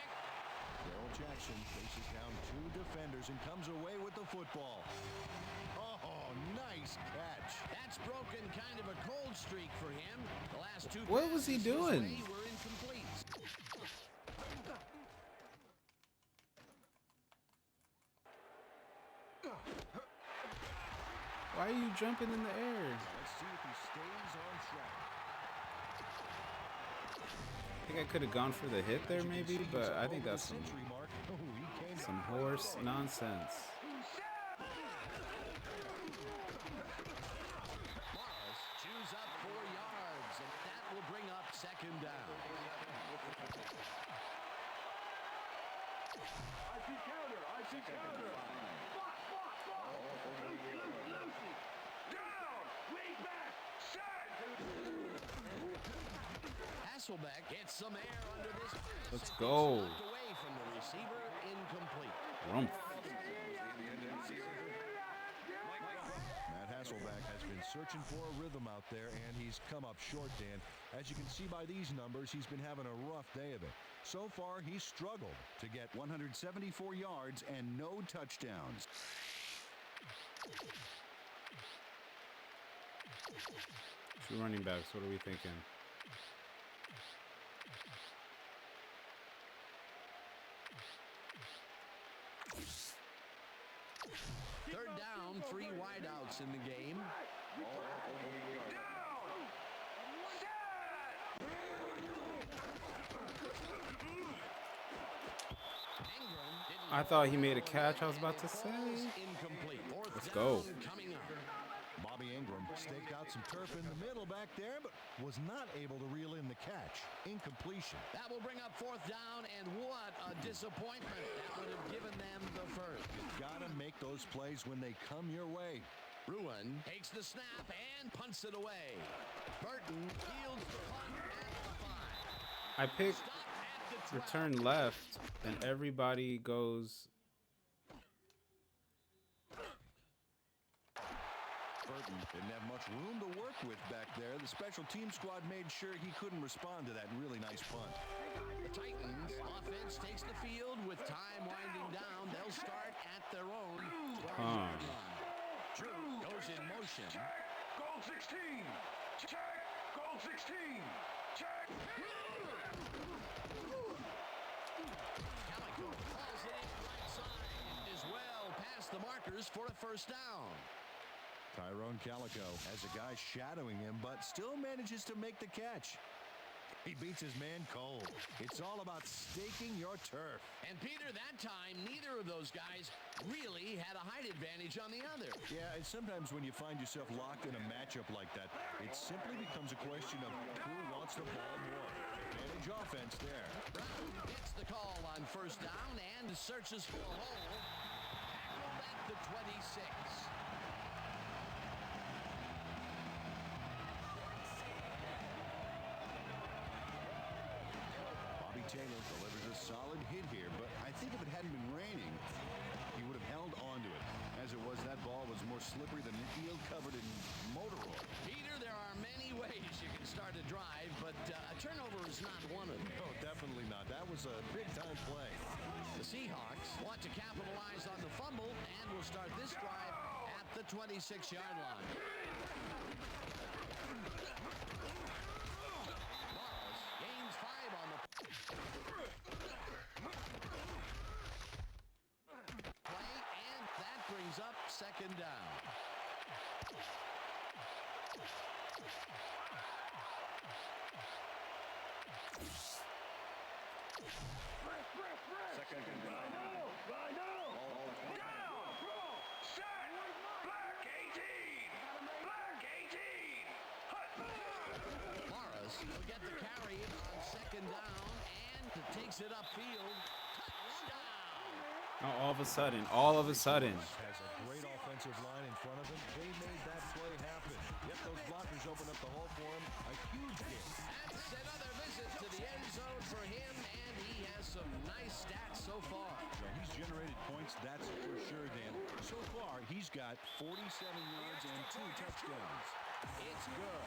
Darrell Jackson faces down 2 defenders and comes away with the football. Oh, nice catch. That's broken kind of a cold streak for him. The last 2 What was he passes his doing? way were incomplete. Why are you jumping in the air? Let's see if he stays on track. I think I could have gone for the hit there maybe, but I think that's some horse nonsense. Morris chews up 4 yards, and that will bring up second down. I see counter. I see counter. Lucy. Down. Way back. Shot. Hasselbeck gets some air under this. Let's go. Knocked away from the receiver, incomplete. Rumph. Matt Hasselbeck has been searching for a rhythm out there, and he's come up short, Dan. As you can see by these numbers, he's been having a rough day of it. So far, he's struggled to get 174 yards and no touchdowns. Two running backs. What are we thinking? Third down, 3 wideouts in the game. I thought he made a catch. I was about to say. Incomplete. Let's go. Coming up. Bobby Ingram staked out some turf in the middle back there, but was not able to reel in the catch. Incompletion. That will bring up 4th down, and what a disappointment. That would have given them the first. Gotta make those plays when they come your way. Ruin takes the snap and punts it away. Burton fields the punt at the 5. I picked Stop at the 12. return left, and everybody goes. Burton didn't have much room to work with back there. The special team squad made sure he couldn't respond to that really nice punt. The Titans offense takes the field with time winding down. They'll start at their own 12-yard line. Drew goes in motion. Check. Goal 16. Check. Goal 16. Check. Calico calls it in right side as well past the markers for a first down. Tyrone Calico has a guy shadowing him, but still manages to make the catch. He beats his man cold. It's all about staking your turf. And Peter, that time, neither of those guys really had a height advantage on the other. Yeah, and sometimes when you find yourself locked in a matchup like that, it simply becomes a question of who wants the ball more. Advantage offense there. Brown gets the call on first down and searches for a hole. Tackled at the 26. Bobby Taylor delivers a solid hit here, but I think if it hadn't been raining, he would have held on to it. As it was, that ball was more slippery than an eel covered in motor oil. Peter, there are many ways you can start a drive, but a turnover is not one of them. No, definitely not. That was a big-time play. The Seahawks want to capitalize on the fumble and will start this drive at the 26-yard line. Morris gains 5 on the play, and that brings up second down. Second and I know. Down. Set. Black 18. Black 18. Hut. Morris will get the carry on second down and takes it upfield. Touchdown! Oh, all of a sudden. Has a great offensive line in front of him. They made that play happen. Yep, those blockers opened up the hole for him. A huge game. That's another visit to the end zone for him, and he has some nice stats so far. Yeah, he's generated points, that's for sure, Dan. So far, he's got 47 yards and 2 touchdowns. It's good.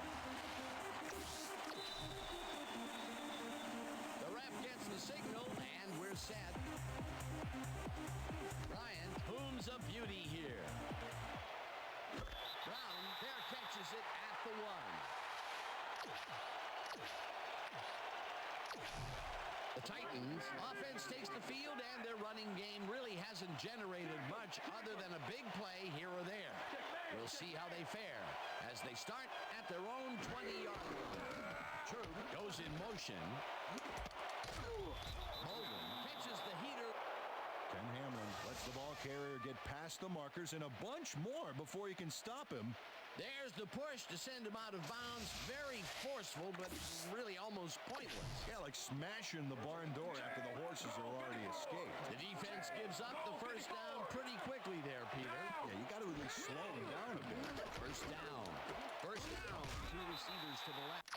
The ref gets the signal, and we're set. Ryan booms a beauty here. Brown there catches it at the 1. The Titans offense takes the field, and their running game really hasn't generated much other than a big play here or there. We'll see how they fare as they start at their own 20-yard line. Troop goes in motion. Holden catches the heater. Ken Hamlin lets the ball carrier get past the markers and a bunch more before he can stop him. There's the push to send him out of bounds. Very forceful, but really almost pointless. Yeah, like smashing the barn door after the horses have already escaped. The defense gives up the first down pretty quickly there, Peter. Yeah, you got to at least slow him down a bit. First down. First down. 2 receivers to the left.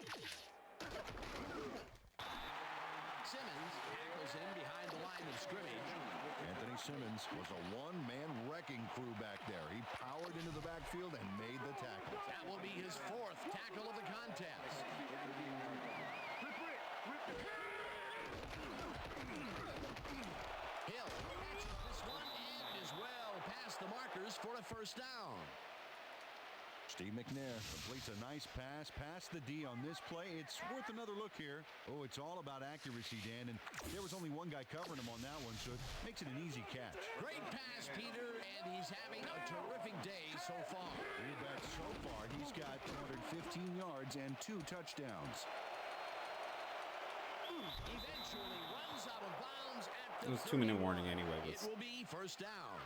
Simmons tackles him behind the line of scrimmage. Anthony Simmons was a one-man wrecking crew back there. He powered into the backfield and made the tackle. That will be his 4th tackle of the contest. Hill catches this one and is well past the markers for a first down. Steve McNair completes a nice pass past the D on this play. It's worth another look here. Oh, it's all about accuracy, Dan, and there was only one guy covering him on that one, so it makes it an easy catch. Great pass, Peter, and he's having a terrific day so far. You bet. So far, he's got 215 yards and 2 touchdowns. Eventually runs out of bounds at the It was 2-minute 31. warning anyway. It will be first down.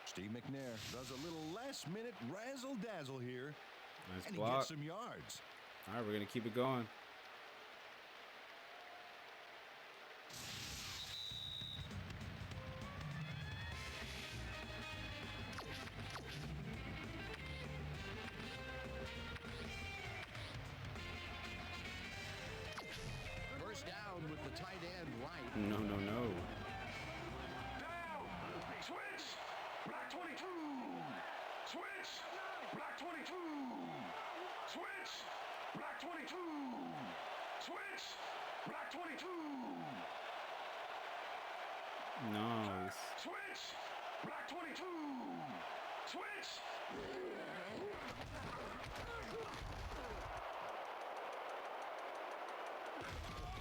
Steve McNair does a little last-minute razzle-dazzle here. Nice And block. he gets some yards. All right, we're going to keep it going. First down with the tight end right. No. Down. Switch. Black 22. Switch. Black 22. Switch. Black 22. Switch. Black 22. Nice. Switch. Black 22. Switch.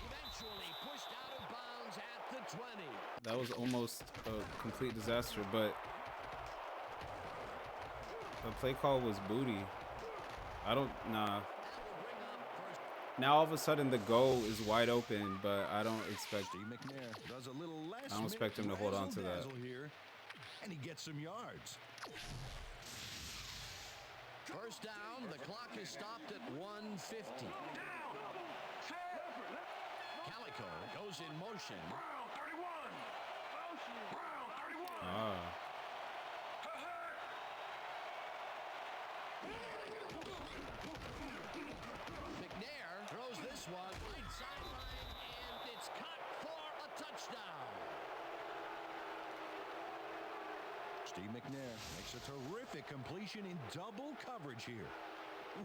Eventually pushed out of bounds at the 20. That was almost a complete disaster, but the play call was booty. Nah. That will bring up first Now all of a sudden the goal is wide open, but I don't expect. Steve McNair does a little less. I don't expect him to hold on to that. Here, and he gets some yards. First down, the clock is stopped at 150. Calico goes in motion. Brown 31. Brown 31. Ah. McNair throws this one right sideline, and it's caught for a touchdown. Steve McNair makes a terrific completion in double coverage here.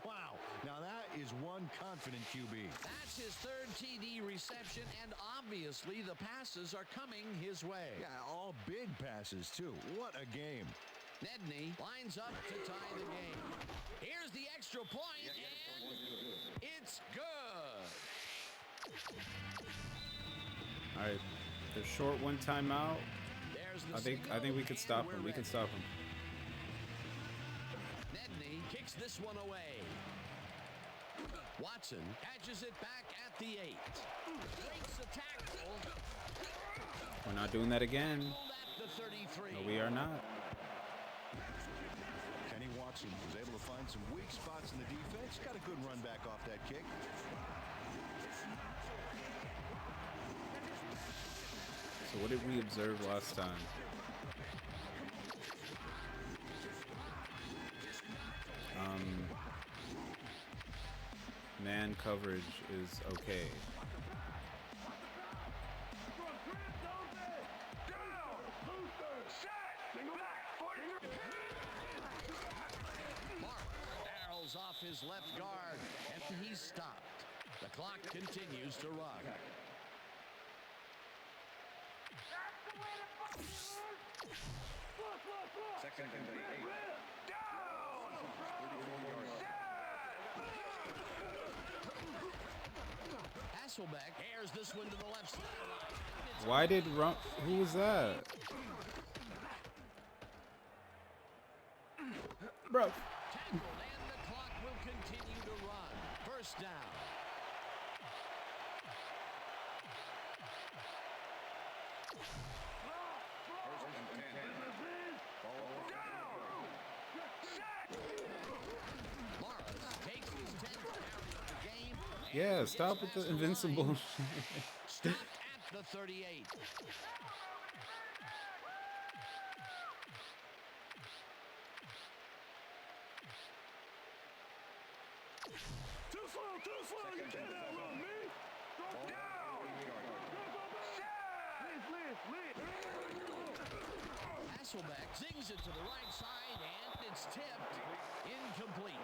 Wow, now that is one confident QB. That's his third TD reception, and obviously the passes are coming his way. Yeah, all big passes, too. What a game. Nedney lines up to tie the game. Here's the extra point, and it's good. All right, they're short one timeout. There's the I think we could stop him. We can stop him. Nedney kicks this one away. Watson catches it back at the 8. Breaks the tackle. We're not doing that again. At the 33. No, we are not. Kenny Watson was able to find some weak spots in the defense. Got a good run back off that kick. So what did we observe last time? Man coverage is okay. Mark barrels off his left guard, and he's stopped. The clock continues to run. Second and 8. Hasselbeck airs this one to the left side. Why did who was that? Bro. Tackled, and the clock will continue to run. First down. Morris takes his 10th carry of the game. Yeah, stop with the invincible. Stopped at the 38. Too slow, you can't outrun me. Go down. Hasselbeck zings it to the right side, and it's tipped. Incomplete.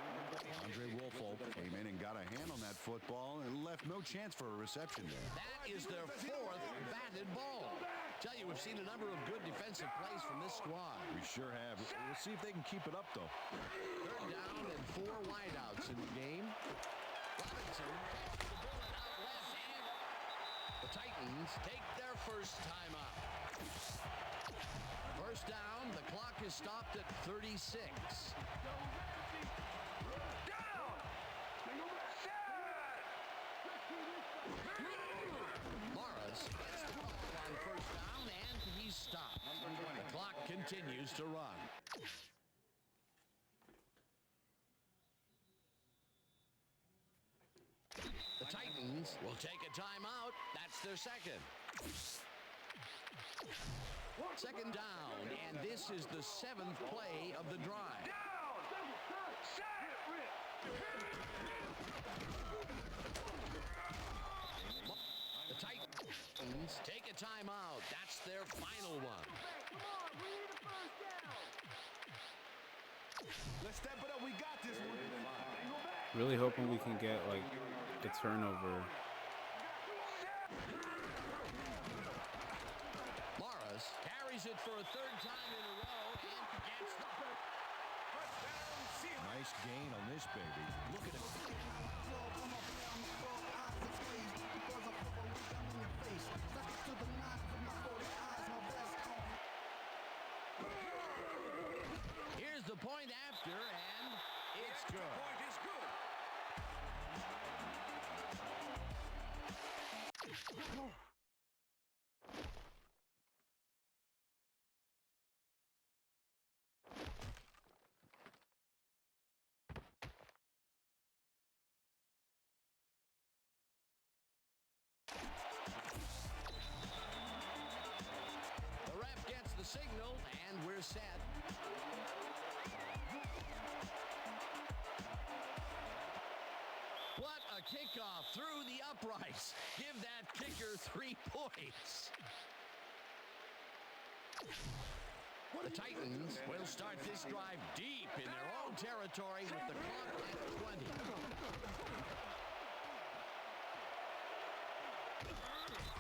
Andre Wolfold came in and got a hand on that football and left no chance for a reception there. That is their 4th batted ball. Tell you, we've seen a number of good defensive plays from this squad. We sure have. We'll see if they can keep it up, though. Third down and 4 wideouts in the game. Robinson catches the bullet out left, and the Titans take their first time out. First down, the clock is stopped at 36. Morris gets the ball on first down, and he's stopped. The clock continues to run. The Titans will take a timeout. That's their second. Second down, and this is the 7th play of the drive. The Titans take a timeout. That's their final one. Let's step it up. We got this one. Really hoping we can get like a turnover. Morris carries it for a 3rd time in a row and gets the Nice gain on this baby. Look at it. Here's the point after, and it's good. Point is good. What a kickoff through the uprights. Give that kicker 3 points. The Titans will start this drive deep in their own territory with the clock at 20.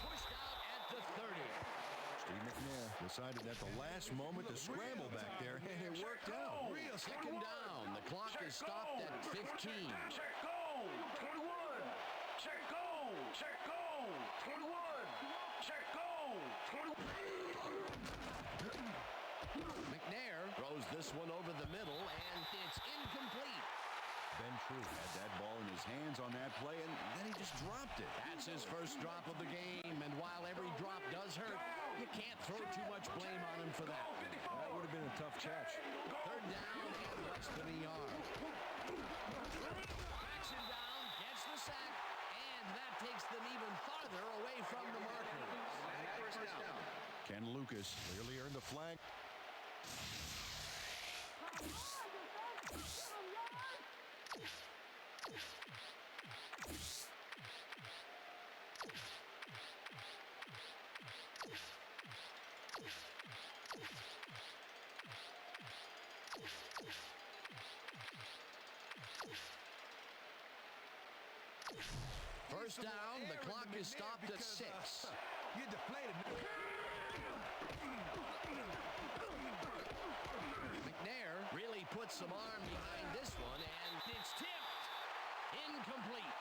Pushed out at the 30. Steve McNair decided at the last moment to scramble back there, and it worked out. Real second down. The clock is stopped at 15. Check goal. 21. Check goal. Check goal. 21. Check goal. 21. McNair throws this one over the middle, and it's incomplete. Ben True had that ball in his hands on that play, and then he just dropped it. That's his first drop of the game, and while every drop does hurt, you can't throw too much blame on him for that. That would have been a tough catch. Third down and less than a yard. Backs him down, gets the sack, and that takes them even farther away from the marker. First down. Ken Lucas clearly earned the flag. First down, the clock is stopped at 6. You deflated. McNair really put some arm behind this one, and it's tipped. Incomplete.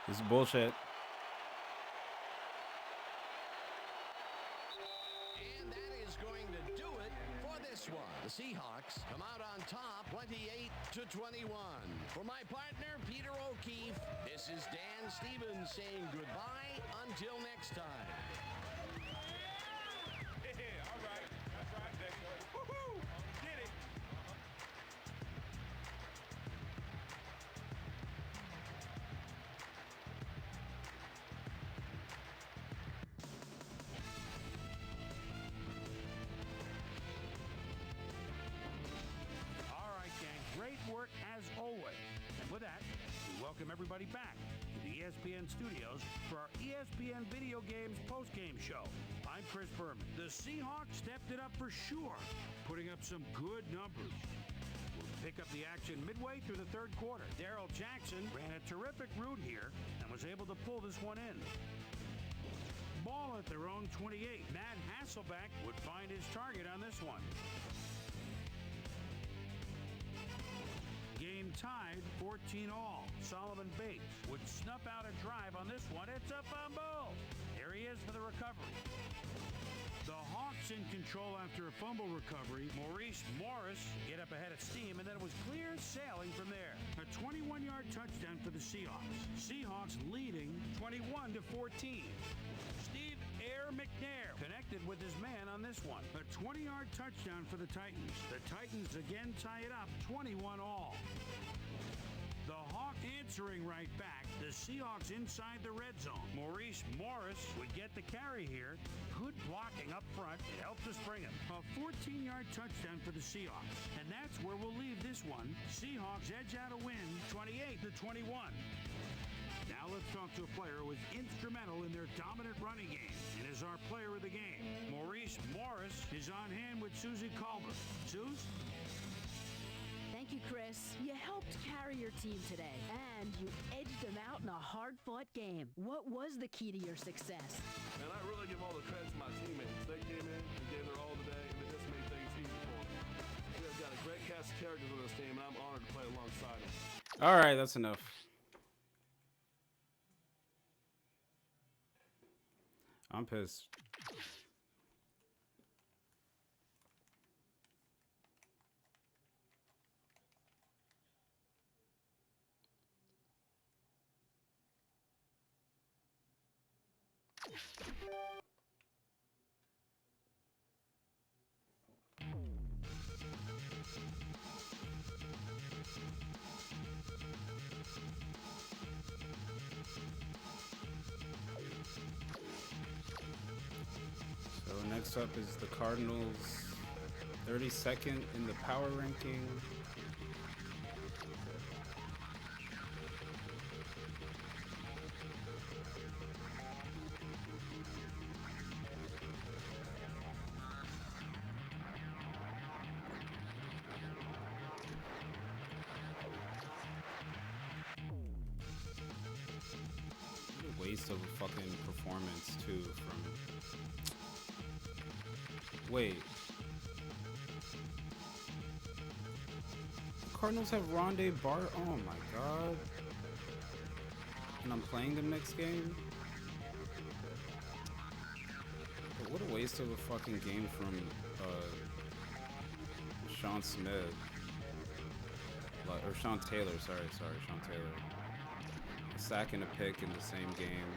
This is bullshit. And that is going to do it for this one. The Seahawks come out on top, 28-21. For my partner, Peter O'Keefe, this is Dan Stevens saying goodbye until next time. Yeah, all right. That's right, Dexter. Woohoo! Did it. All right, gang. Great work as always. And with that, we welcome everybody back to the ESPN studios for our ESPN Video Games postgame show. I'm Chris Berman. The Seahawks stepped it up for sure, putting up some good numbers. We'll pick up the action midway through the third quarter. Darrell Jackson ran a terrific route here and was able to pull this one in. Ball at their own 28. Matt Hasselbeck would find his target on this one. Game tied 14-all. Solomon Bates would snuff out a drive on this one. It's a fumble. There he is for the recovery. The Hawks in control after a fumble recovery. Maurice Morris get up ahead of steam, and then it was clear sailing from there. A 21-yard touchdown for the Seahawks. Seahawks leading 21-14. Steve Air McNair connected with his man on this one. A 20-yard touchdown for the Titans. The Titans again tie it up 21-all. The Hawks answering right back. The Seahawks inside the red zone. Maurice Morris would get the carry here. Good blocking up front. It helped us bring him. A 14-yard touchdown for the Seahawks. And that's where we'll leave this one. Seahawks edge out a win 28-21. Now let's talk to a player who was instrumental in their dominant running game and is our player of the game. Maurice Morris is on hand with Susie Culver. Suze? Thank you, Chris. You helped carry your team today, and you edged them out in a hard-fought game. What was the key to your success? And I really give all the credit to my teammates. They came in and gave their all today, and it just made things easy for them. We have got a great cast of characters on this team, and I'm honored to play alongside them. All right, that's enough. I'm pissed. So next up is the Cardinals, 32nd in the power ranking. waste of a fucking performance too. From wait, the Cardinals have Rondé Bart. Oh my god! And I'm playing them next game. But what a waste of a fucking game from Sean Smith. Or Sean Taylor, sorry, Sean Taylor. A sack and a pick in the same game.